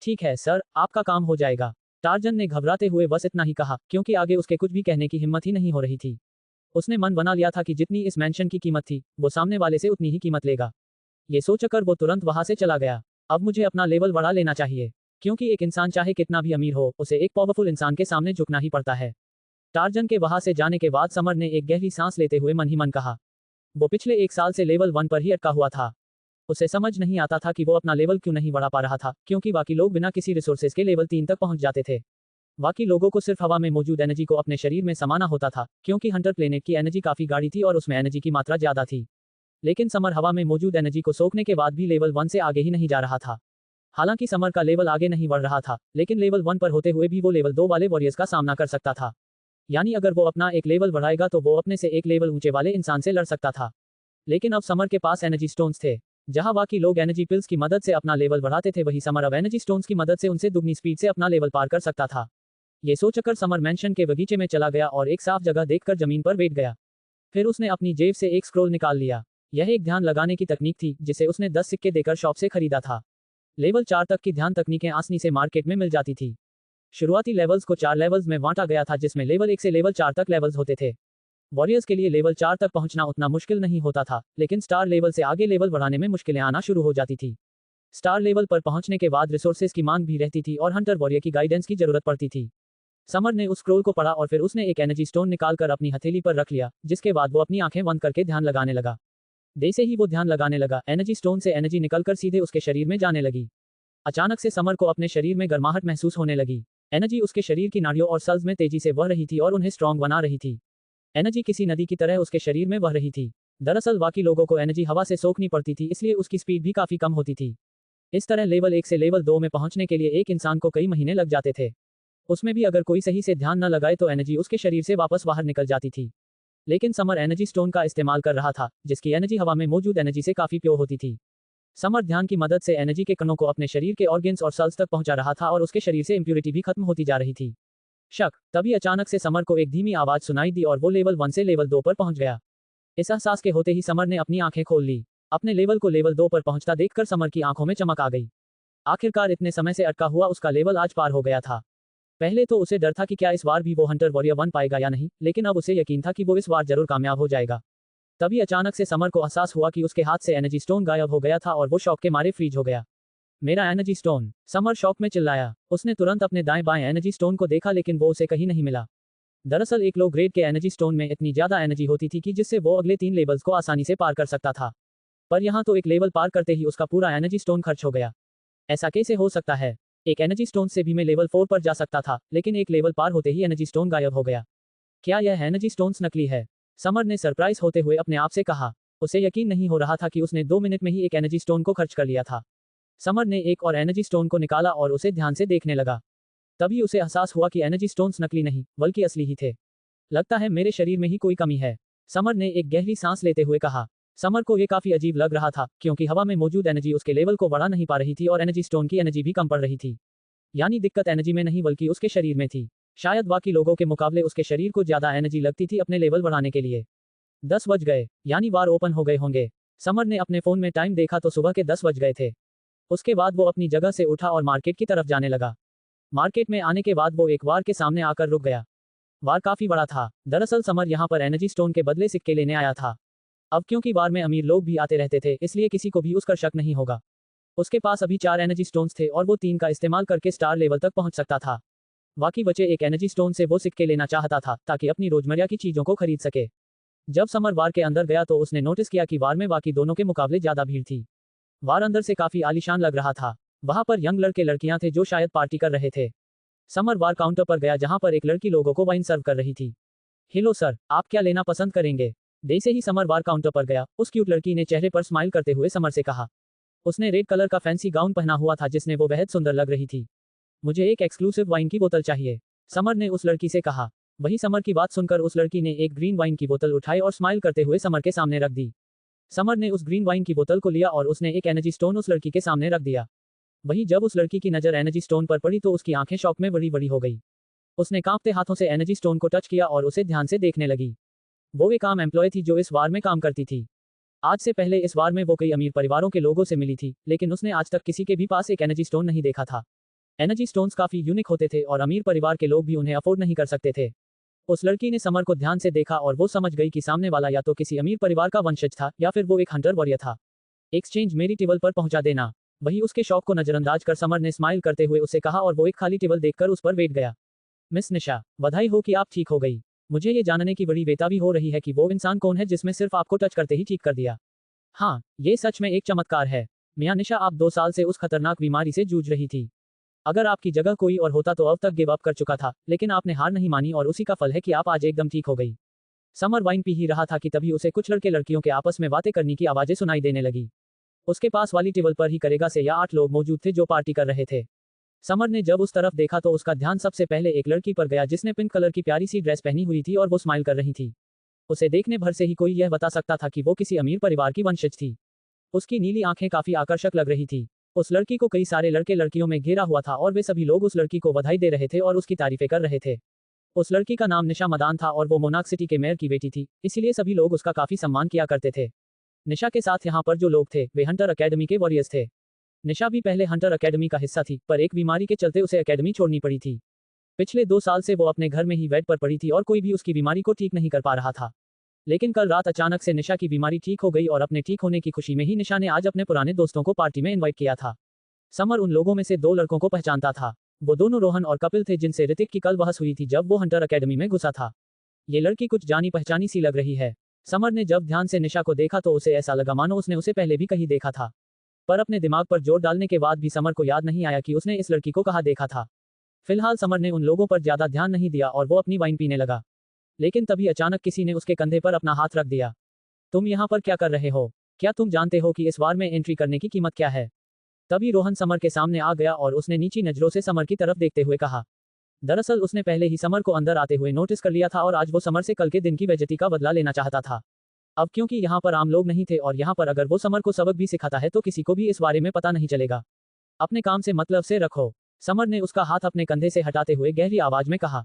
ठीक है सर, आपका काम हो जाएगा। टार्जन ने घबराते हुए बस इतना ही कहा, क्योंकि आगे उसके कुछ भी कहने की हिम्मत ही नहीं हो रही थी। उसने मन बना लिया था कि जितनी इस मैंशन की कीमत थी, वो सामने वाले से उतनी ही कीमत लेगा। ये सोचकर वो तुरंत वहां से चला गया। अब मुझे अपना लेवल बढ़ा लेना चाहिए, क्योंकि एक इंसान चाहे कितना भी अमीर हो, उसे एक पावरफुल इंसान के सामने झुकना ही पड़ता है। टार्जन के वहां से जाने के बाद समर ने एक गहरी सांस लेते हुए मन ही मन कहा। वो पिछले 1 साल से लेवल 1 पर ही अटका हुआ था। उसे समझ नहीं आता था कि वो अपना लेवल क्यों नहीं बढ़ा पा रहा था, क्योंकि बाकी लोग बिना किसी रिसोर्सेज के लेवल 3 तक पहुंच जाते थे। बाकी लोगों को सिर्फ हवा में मौजूद एनर्जी को अपने शरीर में समाना होता था, क्योंकि हंटर प्लेनेट की एनर्जी काफी गाढ़ी थी और उसमें एनर्जी की मात्रा ज्यादा थी। लेकिन समर हवा में मौजूद एनर्जी को सोखने के बाद भी लेवल 1 से आगे ही नहीं जा रहा था। हालांकि समर का लेवल आगे नहीं बढ़ रहा था, लेकिन लेवल 1 पर होते हुए भी वो लेवल 2 वाले वॉरियर्स का सामना कर सकता था। यानी अगर वो अपना एक लेवल बढ़ाएगा तो वो अपने से एक लेवल ऊंचे वाले इंसान से लड़ सकता था। लेकिन अब समर के पास एनर्जी स्टोन्स थे। जहां बाकी लोग एनर्जी पिल्स की मदद से अपना लेवल बढ़ाते थे, वही समर अब एनर्जी स्टोन्स की मदद से उनसे दुगनी स्पीड से अपना लेवल पार कर सकता था। ये सोचकर समर मैंशन के बगीचे में चला गया और एक साफ जगह देखकर जमीन पर बैठ गया। फिर उसने अपनी जेब से एक स्क्रोल निकाल लिया। यह एक ध्यान लगाने की तकनीक थी, जिसे उसने 10 सिक्के देकर शॉप से खरीदा था। लेवल 4 तक की ध्यान तकनीकें आसानी से मार्केट में मिल जाती थी। शुरुआती लेवल्स को 4 लेवल्स में बांटा गया था, जिसमें लेवल 1 से लेवल 4 तक लेवल्स होते थे। वॉरियर्स के लिए लेवल 4 तक पहुंचना उतना मुश्किल नहीं होता था, लेकिन स्टार लेवल से आगे लेवल बढ़ाने में मुश्किलें आना शुरू हो जाती थी। स्टार लेवल पर पहुंचने के बाद रिसोर्सेज की मांग भी रहती थी और हंटर वॉरियर की गाइडेंस की जरूरत पड़ती थी। समर ने उस स्क्रोल को पढ़ा और फिर उसने एक एनर्जी स्टोन निकालकर अपनी हथेली पर रख लिया, जिसके बाद वो अपनी आंखें बंद करके ध्यान लगाने लगा। जैसे ही वो ध्यान लगाने लगा, एनर्जी स्टोन से एनर्जी निकलकर सीधे उसके शरीर में जाने लगी। अचानक से समर को अपने शरीर में गर्माहट महसूस होने लगी। एनर्जी उसके शरीर की नाड़ियों और सल्ज में तेजी से बह रही थी और उन्हें स्ट्रांग बना रही थी। एनर्जी किसी नदी की तरह उसके शरीर में बह रही थी। दरअसल बाकी लोगों को एनर्जी हवा से सोखनी पड़ती थी, इसलिए उसकी स्पीड भी काफी कम होती थी। इस तरह लेवल 1 से लेवल 2 में पहुंचने के लिए एक इंसान को कई महीने लग जाते थे। उसमें भी अगर कोई सही से ध्यान न लगाए तो एनर्जी उसके शरीर से वापस बाहर निकल जाती थी। लेकिन समर एनर्जी स्टोन का इस्तेमाल कर रहा था, जिसकी एनर्जी हवा में मौजूद एनर्जी से काफी प्योर होती थी। समर ध्यान की मदद से एनर्जी के कणों को अपने शरीर के ऑर्गन्स और सेल्स तक पहुंचा रहा था और उसके शरीर से इंप्योरिटी भी खत्म होती जा रही थी। शक। तभी अचानक से समर को एक धीमी आवाज सुनाई दी और वो लेवल 1 से लेवल 2 पर पहुंच गया। इस एहसास के होते ही समर ने अपनी आंखें खोल ली। अपने लेवल को लेवल 2 पर पहुंचता देखकर समर की आंखों में चमक आ गई। आखिरकार इतने समय से अटका हुआ उसका लेवल आज पार हो गया था। पहले तो उसे डर था कि क्या इस बार भी वो हंटर वॉरियर बन पाएगा या नहीं, लेकिन अब उसे यकीन था कि वो इस बार जरूर कामयाब हो जाएगा। तभी अचानक से समर को एहसास हुआ कि उसके हाथ से एनर्जी स्टोन गायब हो गया था और वो शॉक के मारे फ्रीज हो गया। मेरा एनर्जी स्टोन! समर शॉक में चिल्लाया। उसने तुरंत अपने दाएं बाएं एनर्जी स्टोन को देखा, लेकिन वो उसे कहीं नहीं मिला। दरअसल एक लो ग्रेड के एनर्जी स्टोन में इतनी ज्यादा एनर्जी होती थी कि जिससे वो अगले 3 लेवल्स को आसानी से पार कर सकता था। पर यहाँ तो एक लेवल पार करते ही उसका पूरा एनर्जी स्टोन खर्च हो गया। ऐसा कैसे हो सकता है? एक एनर्जी स्टोन से भी मैं लेवल 4 पर जा सकता था, लेकिन एक लेवल पार होते ही एनर्जी स्टोन गायब हो गया। क्या यह एनर्जी स्टोन्स नकली है? समर ने सरप्राइज होते हुए अपने आप से कहा। उसे यकीन नहीं हो रहा था कि उसने 2 मिनट में ही एक एनर्जी स्टोन को खर्च कर लिया था। समर ने एक और एनर्जी स्टोन को निकाला और उसे ध्यान से देखने लगा। तभी उसे एहसास हुआ कि एनर्जी स्टोन्स नकली नहीं, बल्कि असली ही थे। लगता है मेरे शरीर में ही कोई कमी है, समर ने एक गहरी सांस लेते हुए कहा। समर को ये काफी अजीब लग रहा था, क्योंकि हवा में मौजूद एनर्जी उसके लेवल को बढ़ा नहीं पा रही थी और एनर्जी स्टोन की एनर्जी भी कम पड़ रही थी। यानी दिक्कत एनर्जी में नहीं बल्कि उसके शरीर में थी। शायद बाकी लोगों के मुकाबले उसके शरीर को ज्यादा एनर्जी लगती थी अपने लेवल बढ़ाने के लिए। 10 बज गए, यानी बार ओपन हो गए होंगे। समर ने अपने फोन में टाइम देखा तो सुबह के 10 बज गए थे। उसके बाद वो अपनी जगह से उठा और मार्केट की तरफ जाने लगा। मार्केट में आने के बाद वो एक वार के सामने आकर रुक गया। वार काफी बड़ा था। दरअसल समर यहाँ पर एनर्जी स्टोन के बदले सिक्के लेने आया था। अब क्योंकि वार में अमीर लोग भी आते रहते थे, इसलिए किसी को भी उस पर शक नहीं होगा। उसके पास अभी 4 एनर्जी स्टोन्स थे और वो 3 का इस्तेमाल करके स्टार लेवल तक पहुंच सकता था। बाकी बचे एक एनर्जी स्टोन से वो सिक्के लेना चाहता था ताकि अपनी रोजमर्रा की चीजों को खरीद सके। जब समर वार के अंदर गया तो उसने नोटिस किया कि वार में बाकी दोनों के मुकाबले ज्यादा भीड़ थी। वार अंदर से काफी आलीशान लग रहा था। वहां पर यंग लड़के लड़कियां थे जो शायद पार्टी कर रहे थे। समर वार काउंटर पर गया जहां पर एक लड़की लोगों को वाइन सर्व कर रही थी। हेलो सर, आप क्या लेना पसंद करेंगे? जैसे ही समर वार काउंटर पर गया, उस क्यूट लड़की ने चेहरे पर स्माइल करते हुए समर से कहा। उसने रेड कलर का फैंसी गाउन पहना हुआ था जिसने वो बेहद सुंदर लग रही थी। मुझे एक एक्सक्लूसिव वाइन की बोतल चाहिए, समर ने उस लड़की से कहा। वही समर की बात सुनकर उस लड़की ने एक ग्रीन वाइन की बोतल उठाई और स्माइल करते हुए समर के सामने रख दी। समर ने उस ग्रीन वाइन की बोतल को लिया और उसने एक एनर्जी स्टोन उस लड़की के सामने रख दिया। वही जब उस लड़की की नजर एनर्जी स्टोन पर पड़ी तो उसकी आंखें शॉक में बड़ी बड़ी हो गई। उसने कांपते हाथों से एनर्जी स्टोन को टच किया और उसे ध्यान से देखने लगी। वो एक आम एम्प्लॉय थी जो इस वार में काम करती थी। आज से पहले इस वार में वो कई अमीर परिवारों के लोगों से मिली थी, लेकिन उसने आज तक किसी के भी पास एक एनर्जी स्टोन नहीं देखा था। एनर्जी स्टोन्स काफी यूनिक होते थे और अमीर परिवार के लोग भी उन्हें अफोर्ड नहीं कर सकते थे। उस लड़की ने समर को ध्यान से देखा और वो समझ गई कि सामने वाला या तो किसी अमीर परिवार का वंशज था या फिर वो एक हंटर वॉरियर था। एक्सचेंज मेरी टेबल पर पहुंचा देना। वही उसके शौक को नजरअंदाज कर समर ने स्माइल करते हुए उसे कहा और वो एक खाली टेबल देखकर उस पर बैठ गया। मिस निशा, बधाई हो कि आप ठीक हो गई। मुझे ये जानने की बड़ी बेताबी हो रही है कि वो इंसान कौन है जिसमें सिर्फ आपको टच करते ही ठीक कर दिया। हाँ, ये सच में एक चमत्कार है। मियां निशा, आप 2 साल से उस खतरनाक बीमारी से जूझ रही थी। अगर आपकी जगह कोई और होता तो अब तक गिव अप कर चुका था, लेकिन आपने हार नहीं मानी और उसी का फल है कि आप आज एकदम ठीक हो गई। समर वाइन पी ही रहा था कि तभी उसे कुछ लड़के लड़कियों के आपस में बातें करने की आवाजें सुनाई देने लगी। उसके पास वाली टेबल पर ही करेगा से या 8 लोग मौजूद थे जो पार्टी कर रहे थे। समर ने जब उस तरफ देखा तो उसका ध्यान सबसे पहले एक लड़की पर गया जिसने पिंक कलर की प्यारी सी ड्रेस पहनी हुई थी और वो स्माइल कर रही थी। उसे देखने भर से ही कोई यह बता सकता था कि वो किसी अमीर परिवार की वंशज थी। उसकी नीली आंखें काफी आकर्षक लग रही थी। उस लड़की को कई सारे लड़के लड़कियों में घेरा हुआ था और वे सभी लोग उस लड़की को बधाई दे रहे थे और उसकी तारीफें कर रहे थे। उस लड़की का नाम निशा मदान था और वो मोनाक सिटी के मेयर की बेटी थी, इसीलिए सभी लोग उसका काफी सम्मान किया करते थे। निशा के साथ यहाँ पर जो लोग थे वे हंटर अकेडमी के वॉरियर्स थे। निशा भी पहले हंटर अकेडमी का हिस्सा थी, पर एक बीमारी के चलते उसे अकेडमी छोड़नी पड़ी थी। पिछले 2 साल से वो अपने घर में ही बेड पर पड़ी थी और कोई भी उसकी बीमारी को ठीक नहीं कर पा रहा था। लेकिन कल रात अचानक से निशा की बीमारी ठीक हो गई और अपने ठीक होने की खुशी में ही निशा ने आज अपने पुराने दोस्तों को पार्टी में इनवाइट किया था। समर उन लोगों में से 2 लड़कों को पहचानता था। वो दोनों रोहन और कपिल थे जिनसे ऋतिक की कल बहस हुई थी जब वो हंटर अकेडमी में घुसा था। ये लड़की कुछ जानी पहचानी सी लग रही है। समर ने जब ध्यान से निशा को देखा तो उसे ऐसा लगा मानो उसने उसे पहले भी कहीं देखा था, पर अपने दिमाग पर जोर डालने के बाद भी समर को याद नहीं आया कि उसने इस लड़की को कहाँ देखा था। फिलहाल समर ने उन लोगों पर ज्यादा ध्यान नहीं दिया और वो अपनी वाइन पीने लगा। लेकिन तभी अचानक किसी ने उसके कंधे पर अपना हाथ रख दिया। तुम यहाँ पर क्या कर रहे हो? क्या तुम जानते हो कि इस वार में एंट्री करने की कीमत क्या है? तभी रोहन समर के सामने आ गया और उसने नीची नजरों से समर की तरफ देखते हुए कहा। दरअसल उसने पहले ही समर को अंदर आते हुए नोटिस कर लिया था और आज वो समर से कल के दिन की बेइज्जती का बदला लेना चाहता था। अब क्योंकि यहाँ पर आम लोग नहीं थे और यहाँ पर अगर वो समर को सबक भी सिखाता है तो किसी को भी इस बारे में पता नहीं चलेगा। अपने काम से मतलब से रखो, समर ने उसका हाथ अपने कंधे से हटाते हुए गहरी आवाज में कहा।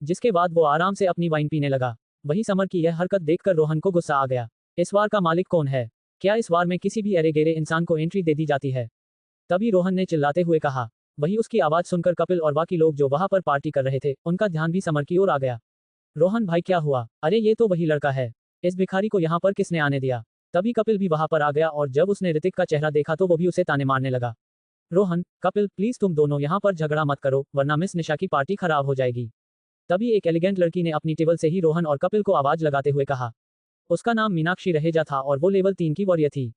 जिसके बाद वो आराम से अपनी वाइन पीने लगा। वही समर की यह हरकत देखकर रोहन को गुस्सा आ गया। इस वार का मालिक कौन है? क्या इस वार में किसी भी अरे गेरे इंसान को एंट्री दे दी जाती है? तभी रोहन ने चिल्लाते हुए कहा। वही उसकी आवाज सुनकर कपिल और बाकी लोग जो वहां पर पार्टी कर रहे थे उनका ध्यान भी समर की ओर आ गया। रोहन भाई, क्या हुआ? अरे ये तो वही लड़का है। इस भिखारी को यहाँ पर किसने आने दिया? तभी कपिल भी वहां पर आ गया और जब उसने ऋतिक का चेहरा देखा तो वो भी उसे ताने मारने लगा। रोहन, कपिल, प्लीज तुम दोनों यहाँ पर झगड़ा मत करो वरना मिस निशा की पार्टी खराब हो जाएगी। तभी एक एलिगेंट लड़की ने अपनी टेबल से ही रोहन और कपिल को आवाज लगाते हुए कहा। उसका नाम मीनाक्षी रहेजा था और वो लेवल 3 की वॉरियर थी।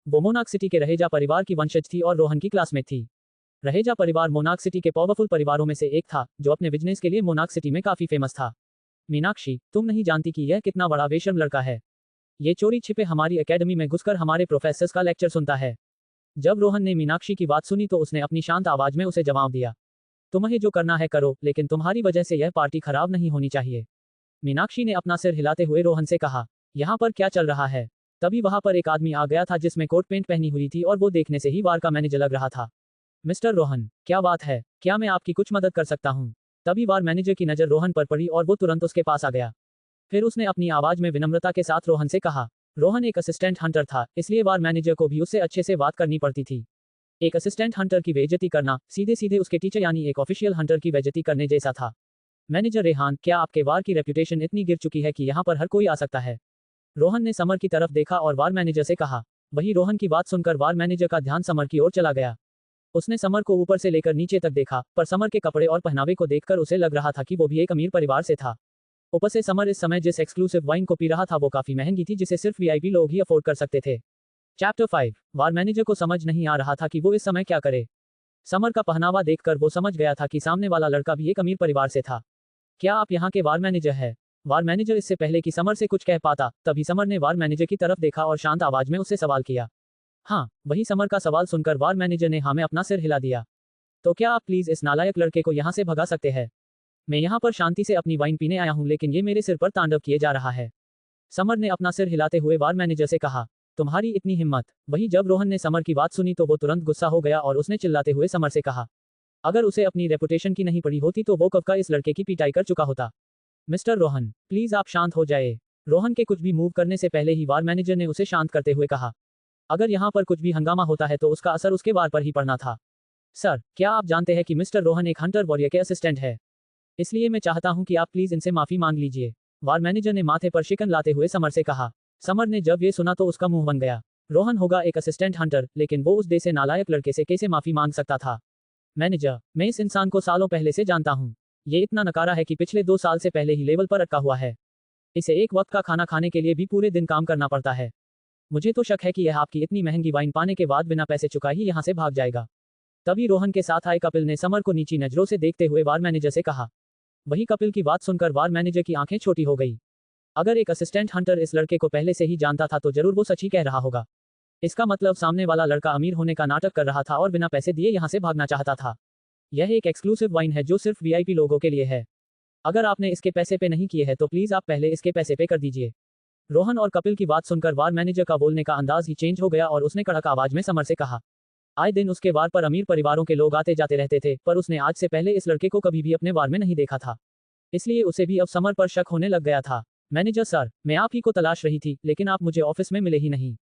वो मोनाक सिटी के रहेजा परिवार की वंशज थी और रोहन की क्लासमेट थी। रहेजा परिवार मोनाक सिटी के पावरफुल परिवारों में से एक था जो अपने बिजनेस के लिए मोनाक सिटी में काफी फेमस था। मीनाक्षी, तुम नहीं जानती कि यह कितना बड़ा बेशर्म लड़का है। ये चोरी छिपे हमारी एकेडमी में घुसकर हमारे प्रोफेसर्स का लेक्चर सुनता है। जब रोहन ने मीनाक्षी की बात सुनी तो उसने अपनी शांत आवाज में उसे जवाब दिया, तुम्हें जो करना है करो, लेकिन तुम्हारी वजह से यह पार्टी खराब नहीं होनी चाहिए। मीनाक्षी ने अपना सिर हिलाते हुए रोहन से कहा, यहाँ पर क्या चल रहा है? तभी वहां पर एक आदमी आ गया था जिसमें कोट पेंट पहनी हुई थी और वो देखने से ही वार का मैनेजर लग रहा था। मिस्टर रोहन, क्या बात है? क्या मैं आपकी कुछ मदद कर सकता हूँ? तभी वार मैनेजर की नजर रोहन पर पड़ी और वो तुरंत उसके पास आ गया। फिर उसने अपनी आवाज में विनम्रता के साथ रोहन से कहा, रोहन एक असिस्टेंट हंटर था, इसलिए वार मैनेजर को भी उससे अच्छे से बात करनी पड़ती थी। एक असिस्टेंट हंटर की बेइज्जती करना सीधे सीधे उसके टीचर यानी एक ऑफिशियल हंटर की बेइज्जती करने जैसा था। मैनेजर रेहान, क्या आपके वार की रेपुटेशन इतनी गिर चुकी है कि यहाँ पर हर कोई आ सकता है? रोहन ने समर की तरफ देखा और वार मैनेजर से कहा। वही रोहन की बात सुनकर वार मैनेजर का ध्यान समर की ओर चला गया। उसने समर को ऊपर से लेकर नीचे तक देखा, पर समर के कपड़े और पहनावे को देखकर उसे लग रहा था कि वो भी एक अमीर परिवार से था। ऊपर से समर इस समय जिस एक्सक्लूसिव वाइन को पी रहा था वो काफी महंगी थी, जिसे सिर्फ वीआईपी लोग ही अफोर्ड कर सकते थे। चैप्टर 5। वार मैनेजर को समझ नहीं आ रहा था कि वो इस समय क्या करे। समर का पहनावा देखकर वो समझ गया था कि सामने वाला लड़का भी एक अमीर परिवार से था। क्या आप यहाँ के वार मैनेजर है? वार मैनेजर इससे पहले कि समर से कुछ कह पाता, तभी समर ने वार मैनेजर की तरफ देखा और शांत आवाज में उससे सवाल किया। हाँ, वही समर का सवाल सुनकर वार मैनेजर ने हाँ में अपना सिर हिला दिया। तो क्या आप प्लीज इस नालायक लड़के को यहाँ से भगा सकते हैं? मैं यहाँ पर शांति से अपनी वाइन पीने आया हूँ, लेकिन ये मेरे सिर पर तांडव किए जा रहा है। समर ने अपना सिर हिलाते हुए वार मैनेजर से कहा, तुम्हारी इतनी हिम्मत? वही जब रोहन ने समर की बात सुनी तो वो तुरंत गुस्सा हो गया और उसने चिल्लाते हुए समर से कहा, अगर उसे अपनी रेपुटेशन की नहीं पड़ी होती तो वो कब का इस लड़के की पिटाई कर चुका होता। मिस्टर रोहन, प्लीज आप शांत हो जाए। रोहन के कुछ भी मूव करने से पहले ही वार मैनेजर ने उसे शांत करते हुए कहा, अगर यहाँ पर कुछ भी हंगामा होता है तो उसका असर उसके वार पर ही पड़ना था। सर, क्या आप जानते हैं कि मिस्टर रोहन एक हंटर वॉरियर के असिस्टेंट है? इसलिए मैं चाहता हूं कि आप प्लीज इनसे माफी मांग लीजिए। वार मैनेजर ने माथे पर शिकन लाते हुए समर से कहा। समर ने जब ये सुना तो उसका मुंह बन गया। रोहन होगा एक असिस्टेंट हंटर, लेकिन वो उस देश से नालायक लड़के से कैसे माफी मांग सकता था? मैनेजर, मैं इस इंसान को सालों पहले से जानता हूँ। ये इतना नकारा है कि पिछले 2 साल से पहले ही लेवल पर अटका हुआ है। इसे एक वक्त का खाना खाने के लिए भी पूरे दिन काम करना पड़ता है। मुझे तो शक है कि यह आपकी इतनी महंगी वाइन पाने के बाद बिना पैसे चुकाए ही यहाँ से भाग जाएगा। तभी रोहन के साथ आए कपिल ने समर को नीची नजरों से देखते हुए वार मैनेजर से कहा। वही कपिल की बात सुनकर वार मैनेजर की आंखें छोटी हो गई। अगर एक असिस्टेंट हंटर इस लड़के को पहले से ही जानता था तो जरूर वो सच ही कह रहा होगा। इसका मतलब सामने वाला लड़का अमीर होने का नाटक कर रहा था और बिना पैसे दिए यहाँ से भागना चाहता था। यह एक एक्सक्लूसिव वाइन है जो सिर्फ वीआईपी लोगों के लिए है। अगर आपने इसके पैसे पे नहीं किए हैं तो प्लीज आप पहले इसके पैसे पे कर दीजिए। रोहन और कपिल की बात सुनकर वार मैनेजर का बोलने का अंदाज ही चेंज हो गया और उसने कड़क आवाज में समर से कहा। आए दिन उसके वार पर अमीर परिवारों के लोग आते जाते रहते थे, पर उसने आज से पहले इस लड़के को कभी भी अपने वार में नहीं देखा था। इसलिए उसे भी अब समर पर शक होने लग गया था। मैनेजर सर, मैं आप ही को तलाश रही थी, लेकिन आप मुझे ऑफिस में मिले ही नहीं।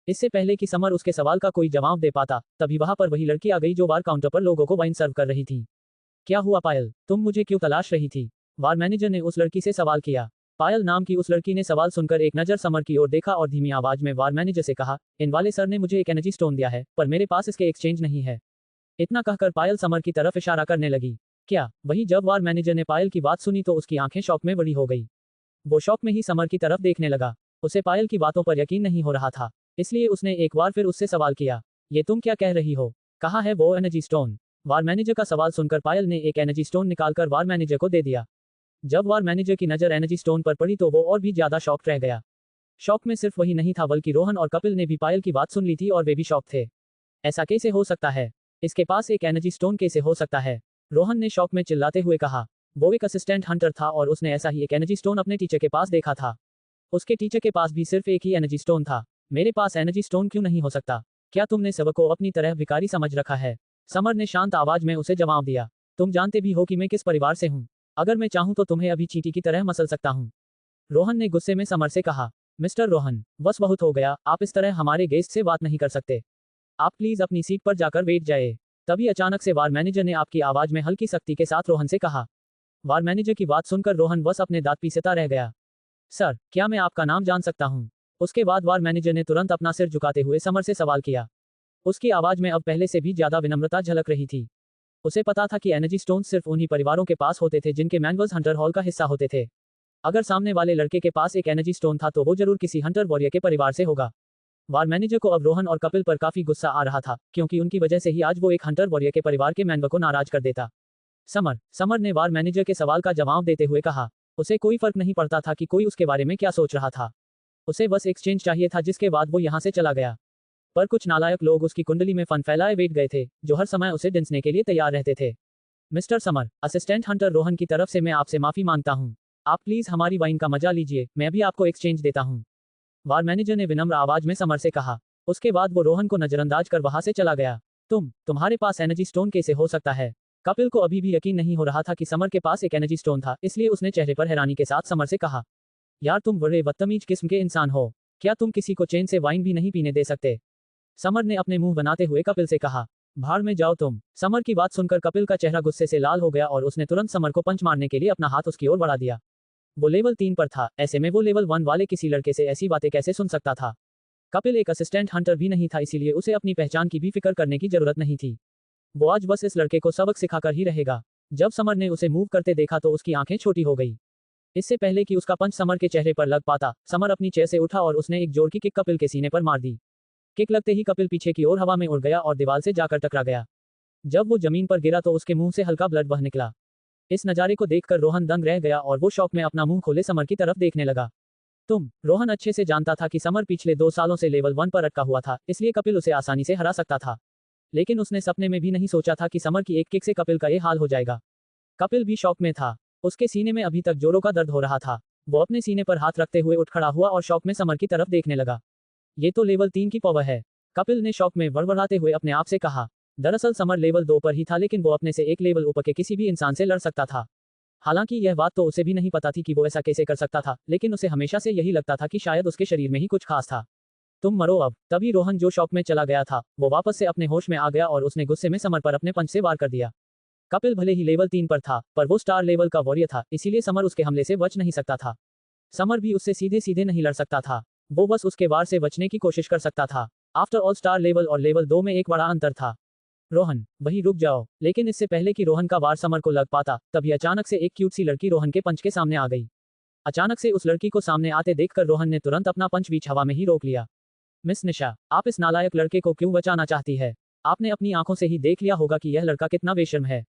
इससे पहले कि समर उसके सवाल का कोई जवाब दे पाता, तभी वहां पर वही लड़की आ गई जो वार काउंटर पर लोगों को वाइन सर्व कर रही थी। क्या हुआ पायल, तुम मुझे क्यों तलाश रही थी? वार मैनेजर ने उस लड़की से सवाल किया। पायल नाम की उस लड़की ने सवाल सुनकर एक नजर समर की ओर देखा और धीमी आवाज में वार मैनेजर से कहा, इन वाले सर ने मुझे एक एनर्जी स्टोन दिया है, पर मेरे पास इसके एक्सचेंज नहीं है। इतना कहकर पायल समर की तरफ इशारा करने लगी। क्या? वही जब वार मैनेजर ने पायल की बात सुनी तो उसकी आंखें शौक में बड़ी हो गई। वो शौक में ही समर की तरफ देखने लगा। उसे पायल की बातों पर यकीन नहीं हो रहा था, इसलिए उसने एक बार फिर उससे सवाल किया, ये तुम क्या कह रही हो? कहाँ है वो एनर्जी स्टोन? वार मैनेजर का सवाल सुनकर पायल ने एक एनर्जी स्टोन निकालकर वार मैनेजर को दे दिया। जब वार मैनेजर की नजर एनर्जी स्टोन पर पड़ी तो वो और भी ज्यादा शॉक रह गया। शॉक में सिर्फ वही नहीं था बल्कि रोहन और कपिल ने भी पायल की बात सुन ली थी और वे भी शॉक थे। ऐसा कैसे हो सकता है? इसके पास एक एनर्जी स्टोन कैसे हो सकता है? रोहन ने शॉक में चिल्लाते हुए कहा। वो एक असिस्टेंट हंटर था और उसने ऐसा ही एक एनर्जी स्टोन अपने टीचर के पास देखा था। उसके टीचर के पास भी सिर्फ एक ही एनर्जी स्टोन था। मेरे पास एनर्जी स्टोन क्यों नहीं हो सकता? क्या तुमने सबको अपनी तरह भिखारी समझ रखा है? समर ने शांत आवाज में उसे जवाब दिया। तुम जानते भी हो कि मैं किस परिवार से हूँ। अगर मैं चाहूं तो तुम्हें अभी चींटी की तरह मसल सकता हूं। रोहन ने गुस्से में समर से कहा। मिस्टर रोहन, बस बहुत हो गया, आप इस तरह हमारे गेस्ट से बात नहीं कर सकते। आप प्लीज अपनी सीट पर जाकर बैठ जाए। तभी अचानक से वार मैनेजर ने आपकी आवाज में हल्की सख्ती के साथ रोहन से कहा। वार मैनेजर की बात सुनकर रोहन बस अपने दांत पीसता रह गया। सर, क्या मैं आपका नाम जान सकता हूँ? उसके बाद वार मैनेजर ने तुरंत अपना सिर झुकाते हुए समर से सवाल किया। उसकी आवाज में अब पहले से भी ज्यादा विनम्रता झलक रही थी। उसे पता था कि एनर्जी स्टोन सिर्फ उन्हीं परिवारों के पास होते थे जिनके मैनवर्स हंटर हॉल का हिस्सा होते थे। अगर सामने वाले लड़के के पास एक एनर्जी स्टोन था तो वो जरूर किसी हंटर वॉरियर के परिवार से होगा। वार मैनेजर को अब रोहन और कपिल पर काफी गुस्सा आ रहा था, क्योंकि उनकी वजह से ही आज वो एक हंटर वॉरियर के परिवार के मेंबर को नाराज कर देता। समर ने वार मैनेजर के सवाल का जवाब देते हुए कहा। उसे कोई फर्क नहीं पड़ता था कि कोई उसके बारे में क्या सोच रहा था। उसे बस एक्सचेंज चाहिए था, जिसके बाद वो यहाँ से चला गया। पर कुछ नालायक लोग उसकी कुंडली में फन फैलाए बैठ गए थे, जो हर समय उसे डिंसने के लिए तैयार रहते थे। Mister summer, assistant Hunter Rohan की तरफ से मैं आपसे माफी मांगता हूँ। आप प्लीज हमारी वाइन का मजा लीजिए, मैं भी आपको एक्सचेंज देता हूँ। बार मैनेजर ने विनम्र आवाज में समर से कहा। उसके बाद वो रोहन को नजरअंदाज कर वहां से चला गया। तुम्हारे पास एनर्जी स्टोन कैसे हो सकता है? कपिल को अभी भी यकीन नहीं हो रहा था कि समर के पास एक एनर्जी स्टोन था, इसलिए उसने चेहरे पर हैरानी के साथ समर से कहा, यार तुम बड़े बदतमीज किस्म के इंसान हो। क्या तुम किसी को चैन से वाइन भी नहीं पीने दे सकते? समर ने अपने मुंह बनाते हुए कपिल से कहा, भाड़ में जाओ तुम। समर की बात सुनकर कपिल का चेहरा गुस्से से लाल हो गया और उसने तुरंत समर को पंच मारने के लिए अपना हाथ उसकी ओर बढ़ा दिया। वो लेवल 3 पर था, ऐसे में वो लेवल 1 वाले किसी लड़के से ऐसी बातें कैसे सुन सकता था? कपिल एक असिस्टेंट हंटर भी नहीं था, इसीलिए उसे अपनी पहचान की भी फिक्र करने की जरूरत नहीं थी। वो आज बस इस लड़के को सबक सिखाकर ही रहेगा। जब समर ने उसे मूव करते देखा तो उसकी आंखें छोटी हो गई। इससे पहले कि उसका पंच समर के चेहरे पर लग पाता, समर अपनी चेयर से उठा और उसने एक जोर की किक कपिल के सीने पर मार दी। किक लगते ही कपिल पीछे की ओर हवा में उड़ गया और दीवार से जाकर टकरा गया। जब वो जमीन पर गिरा तो उसके मुंह से हल्का ब्लड बह निकला। इस नजारे को देखकर रोहन दंग रह गया और वो शौक में अपना मुंह खोले समर की तरफ देखने लगा। रोहन अच्छे से जानता था कि समर पिछले 2 सालों से लेवल 1 पर अटका हुआ था, इसलिए कपिल उसे आसानी से हरा सकता था। लेकिन उसने सपने में भी नहीं सोचा था कि समर की एक किक से कपिल का ये हाल हो जाएगा। कपिल भी शौक में था। उसके सीने में अभी तक जोरों का दर्द हो रहा था। वो अपने सीने पर हाथ रखते हुए उठ खड़ा हुआ और शौक में समर की तरफ देखने लगा। ये तो लेवल 3 की पावर है, कपिल ने शौक में बड़बड़ाते हुए अपने आप से कहा। दरअसल समर लेवल 2 पर ही था, लेकिन वो अपने से एक लेवल ऊपर के किसी भी इंसान से लड़ सकता था। हालांकि यह बात तो उसे भी नहीं पता थी कि वो ऐसा कैसे कर सकता था, लेकिन उसे हमेशा से यही लगता था कि शायद उसके शरीर में ही कुछ खास था। तुम मरो अब। तभी रोहन जो शौक में चला गया था, वो वापस से अपने होश में आ गया और उसने गुस्से में समर पर अपने पंच से वार कर दिया। कपिल भले ही लेवल 3 पर था, पर वो स्टार लेवल का वॉरियर था, इसीलिए समर उसके हमले से बच नहीं सकता था। समर भी उससे सीधे सीधे नहीं लड़ सकता था, वो बस उसके वार से बचने की कोशिश कर सकता था। आफ्टर ऑल स्टार लेवल और लेवल 2 में एक बड़ा अंतर था। रोहन, वही रुक जाओ। लेकिन इससे पहले कि रोहन का वार समर को लग पाता, तभी अचानक से एक क्यूट सी लड़की रोहन के पंच के सामने आ गई। अचानक से उस लड़की को सामने आते देखकर रोहन ने तुरंत अपना पंच बीच हवा में ही रोक लिया। मिस निशा, आप इस नालायक लड़के को क्यों बचाना चाहती है? आपने अपनी आंखों से ही देख लिया होगा कि यह लड़का कितना बेशर्म है।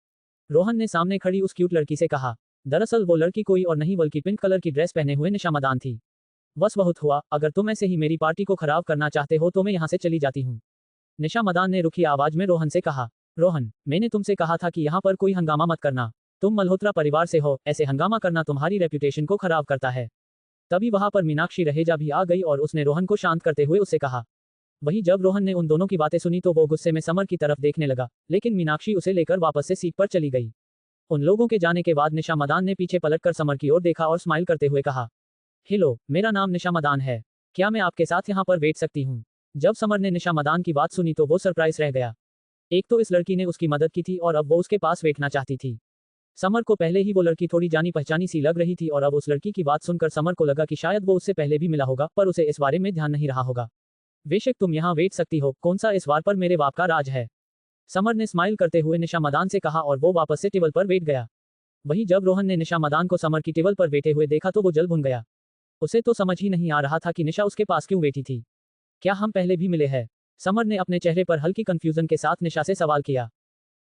रोहन ने सामने खड़ी उस क्यूट लड़की से कहा। दरअसल वो लड़की कोई और नहीं बल्कि पिंक कलर की ड्रेस पहने हुए निशा मदान थी। बस बहुत हुआ, अगर तुम ऐसे ही मेरी पार्टी को खराब करना चाहते हो तो मैं यहाँ से चली जाती हूँ। निशा मदान ने रुखी आवाज में रोहन से कहा। रोहन, मैंने तुमसे कहा था कि यहाँ पर कोई हंगामा मत करना। तुम मल्होत्रा परिवार से हो, ऐसे हंगामा करना तुम्हारी रेप्यूटेशन को खराब करता है। तभी वहां पर मीनाक्षी रहेजा भी आ गई और उसने रोहन को शांत करते हुए उससे कहा। वहीं जब रोहन ने उन दोनों की बातें सुनी तो वो गुस्से में समर की तरफ देखने लगा, लेकिन मीनाक्षी उसे लेकर वापस से सीट पर चली गई। उन लोगों के जाने के बाद निशा मदान ने पीछे पलटकर समर की ओर देखा और स्माइल करते हुए कहा, हेलो, मेरा नाम निशा मदान है। क्या मैं आपके साथ यहाँ पर बैठ सकती हूँ? जब समर ने निशा मदान की बात सुनी तो वो सरप्राइज रह गया। एक तो इस लड़की ने उसकी मदद की थी और अब वो उसके पास बैठना चाहती थी। समर को पहले ही वो लड़की थोड़ी जानी पहचानी सी लग रही थी और अब उस लड़की की बात सुनकर समर को लगा कि शायद वो उससे पहले भी मिला होगा, पर उसे इस बारे में ध्यान नहीं रहा होगा। बेशक तुम यहाँ बैठ सकती हो, कौन सा इस बार पर मेरे बाप का राज है? समर ने स्माइल करते हुए निशा मदान से कहा और वो वापस से टेबल पर बैठ गया। वहीं जब रोहन ने निशा मदान को समर की टेबल पर बैठे हुए देखा तो वो जल भुन गया। उसे तो समझ ही नहीं आ रहा था कि निशा उसके पास क्यों बैठी थी। क्या हम पहले भी मिले हैं? समर ने अपने चेहरे पर हल्की कंफ्यूजन के साथ निशा से सवाल किया।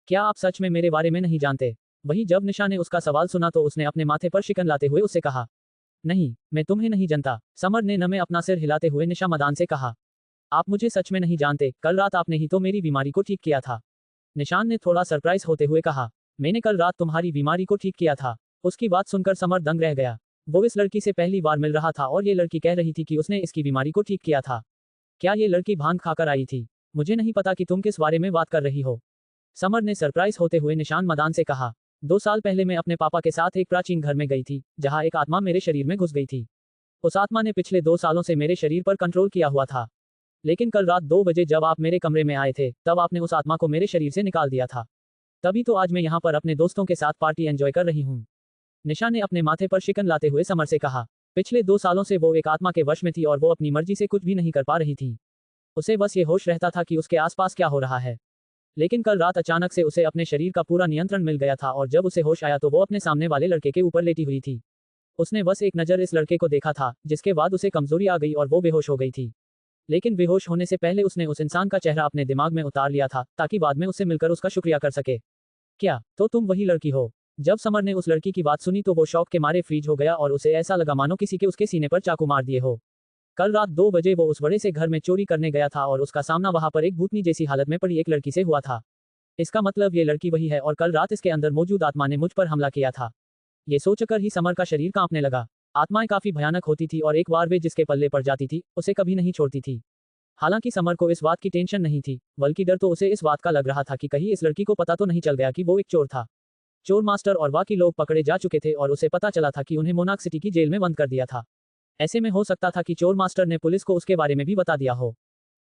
क्या आप सच में मेरे बारे में नहीं जानते? वहीं जब निशा ने उसका सवाल सुना तो उसने अपने माथे पर शिकन लाते हुए उससे कहा, नहीं, मैं तुम्हें नहीं जानता। समर ने नमे अपना सिर हिलाते हुए निशा मदान से कहा, आप मुझे सच में नहीं जानते, कल रात आपने ही तो मेरी बीमारी को ठीक किया था। निशान ने थोड़ा सरप्राइज होते हुए कहा, मैंने कल रात तुम्हारी बीमारी को ठीक किया था। उसकी बात सुनकर समर दंग रह गया। वो इस लड़की से पहली बार मिल रहा था और ये लड़की कह रही थी कि उसने इसकी बीमारी को ठीक किया था। क्या ये लड़की भांग खाकर आई थी? मुझे नहीं पता कि तुम किस बारे में बात कर रही हो। समर ने सरप्राइज होते हुए निशान मदान से कहा, 2 साल पहले मैं अपने पापा के साथ एक प्राचीन घर में गई थी, जहां एक आत्मा मेरे शरीर में घुस गई थी। उस आत्मा ने पिछले 2 सालों से मेरे शरीर पर कंट्रोल किया हुआ था। लेकिन कल रात 2 बजे जब आप मेरे कमरे में आए थे, तब आपने उस आत्मा को मेरे शरीर से निकाल दिया था। तभी तो आज मैं यहाँ पर अपने दोस्तों के साथ पार्टी एंजॉय कर रही हूँ। निशा ने अपने माथे पर शिकन लाते हुए समर से कहा। पिछले 2 सालों से वो एक आत्मा के वश में थी और वो अपनी मर्जी से कुछ भी नहीं कर पा रही थी। उसे बस ये होश रहता था कि उसके आसपास क्या हो रहा है। लेकिन कल रात अचानक से उसे अपने शरीर का पूरा नियंत्रण मिल गया था और जब उसे होश आया तो वो अपने सामने वाले लड़के के ऊपर लेटी हुई थी। उसने बस एक नज़र इस लड़के को देखा था, जिसके बाद उसे कमजोरी आ गई और वो बेहोश हो गई थी। लेकिन बेहोश होने से पहले उसने उस इंसान का चेहरा अपने दिमाग में उतार लिया था, ताकि बाद में उससे मिलकर उसका शुक्रिया कर सके। क्या तो तुम वही लड़की हो? जब समर ने उस लड़की की बात सुनी तो वो शौक के मारे फ्रीज हो गया और उसे ऐसा लगा मानो किसी के उसके सीने पर चाकू मार दिए हो। कल रात 2 बजे वो उस बड़े से घर में चोरी करने गया था और उसका सामना वहां पर एक भूतनी जैसी हालत में पड़ी एक लड़की से हुआ था। इसका मतलब ये लड़की वही है और कल रात इसके अंदर मौजूद आत्मा ने मुझ पर हमला किया था। ये सोचकर ही समर का शरीर कांपने लगा। आत्माएं काफी भयानक होती थी और एक बार वे जिसके पल्ले पड़ जाती थी उसे कभी नहीं छोड़ती थी। हालांकि समर को इस बात की टेंशन नहीं थी, बल्कि डर तो उसे इस बात का लग रहा था कि कहीं इस लड़की को पता तो नहीं चल गया कि वो एक चोर था। चोर मास्टर और बाकी लोग पकड़े जा चुके थे और उसे पता चला था कि उन्हें मोनाक सिटी की जेल में बंद कर दिया था। ऐसे में हो सकता था कि चोर मास्टर ने पुलिस को उसके बारे में भी बता दिया हो।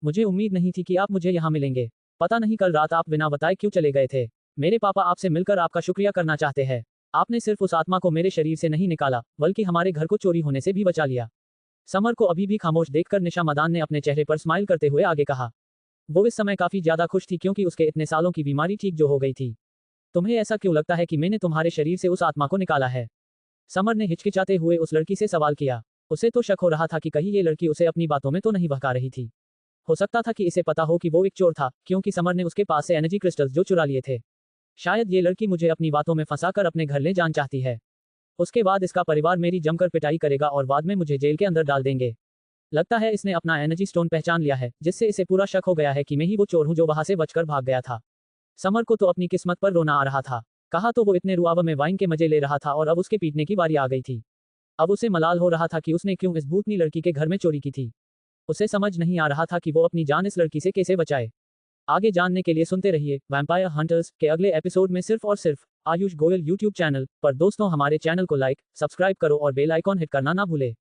मुझे उम्मीद नहीं थी कि आप मुझे यहाँ मिलेंगे। पता नहीं कल रात आप बिना बताए क्यों चले गए थे। मेरे पापा आपसे मिलकर आपका शुक्रिया करना चाहते हैं। आपने सिर्फ उस आत्मा को मेरे शरीर से नहीं निकाला, बल्कि हमारे घर को चोरी होने से भी बचा लिया। समर को अभी भी खामोश देखकर निशा मदान ने अपने चेहरे पर स्माइल करते हुए आगे कहा। वो इस समय काफी ज्यादा खुश थी क्योंकि उसके इतने सालों की बीमारी ठीक जो हो गई थी। तुम्हें ऐसा क्यों लगता है कि मैंने तुम्हारे शरीर से उस आत्मा को निकाला है? समर ने हिचकिचाते हुए उस लड़की से सवाल किया। उसे तो शक हो रहा था कि कहीं ये लड़की उसे अपनी बातों में तो नहीं बहका रही थी। हो सकता था कि इसे पता हो कि वो एक चोर था, क्योंकि समर ने उसके पास से एनर्जी क्रिस्टल्स जो चुरा लिए थे। शायद ये लड़की मुझे अपनी बातों में फंसाकर अपने घर ले जाना चाहती है। उसके बाद इसका परिवार मेरी जमकर पिटाई करेगा और बाद में मुझे जेल के अंदर डाल देंगे। लगता है इसने अपना एनर्जी स्टोन पहचान लिया है, जिससे इसे पूरा शक हो गया है कि मैं ही वो चोर हूं जो वहां से बचकर भाग गया था। समर को तो अपनी किस्मत पर रोना आ रहा था। कहा तो वो इतने रुआब में वाइन के मजे ले रहा था और अब उसके पीटने की बारी आ गई थी। अब उसे मलाल हो रहा था कि उसने क्यों इस भूतनी लड़की के घर में चोरी की थी। उसे समझ नहीं आ रहा था कि वो अपनी जान इस लड़की से कैसे बचाए। आगे जानने के लिए सुनते रहिए वैम्पायर हंटर्स के अगले एपिसोड में सिर्फ और सिर्फ आयुष गोयल यूट्यूब चैनल पर। दोस्तों हमारे चैनल को लाइक, सब्सक्राइब करो और बेल आइकॉन हिट करना ना भूले।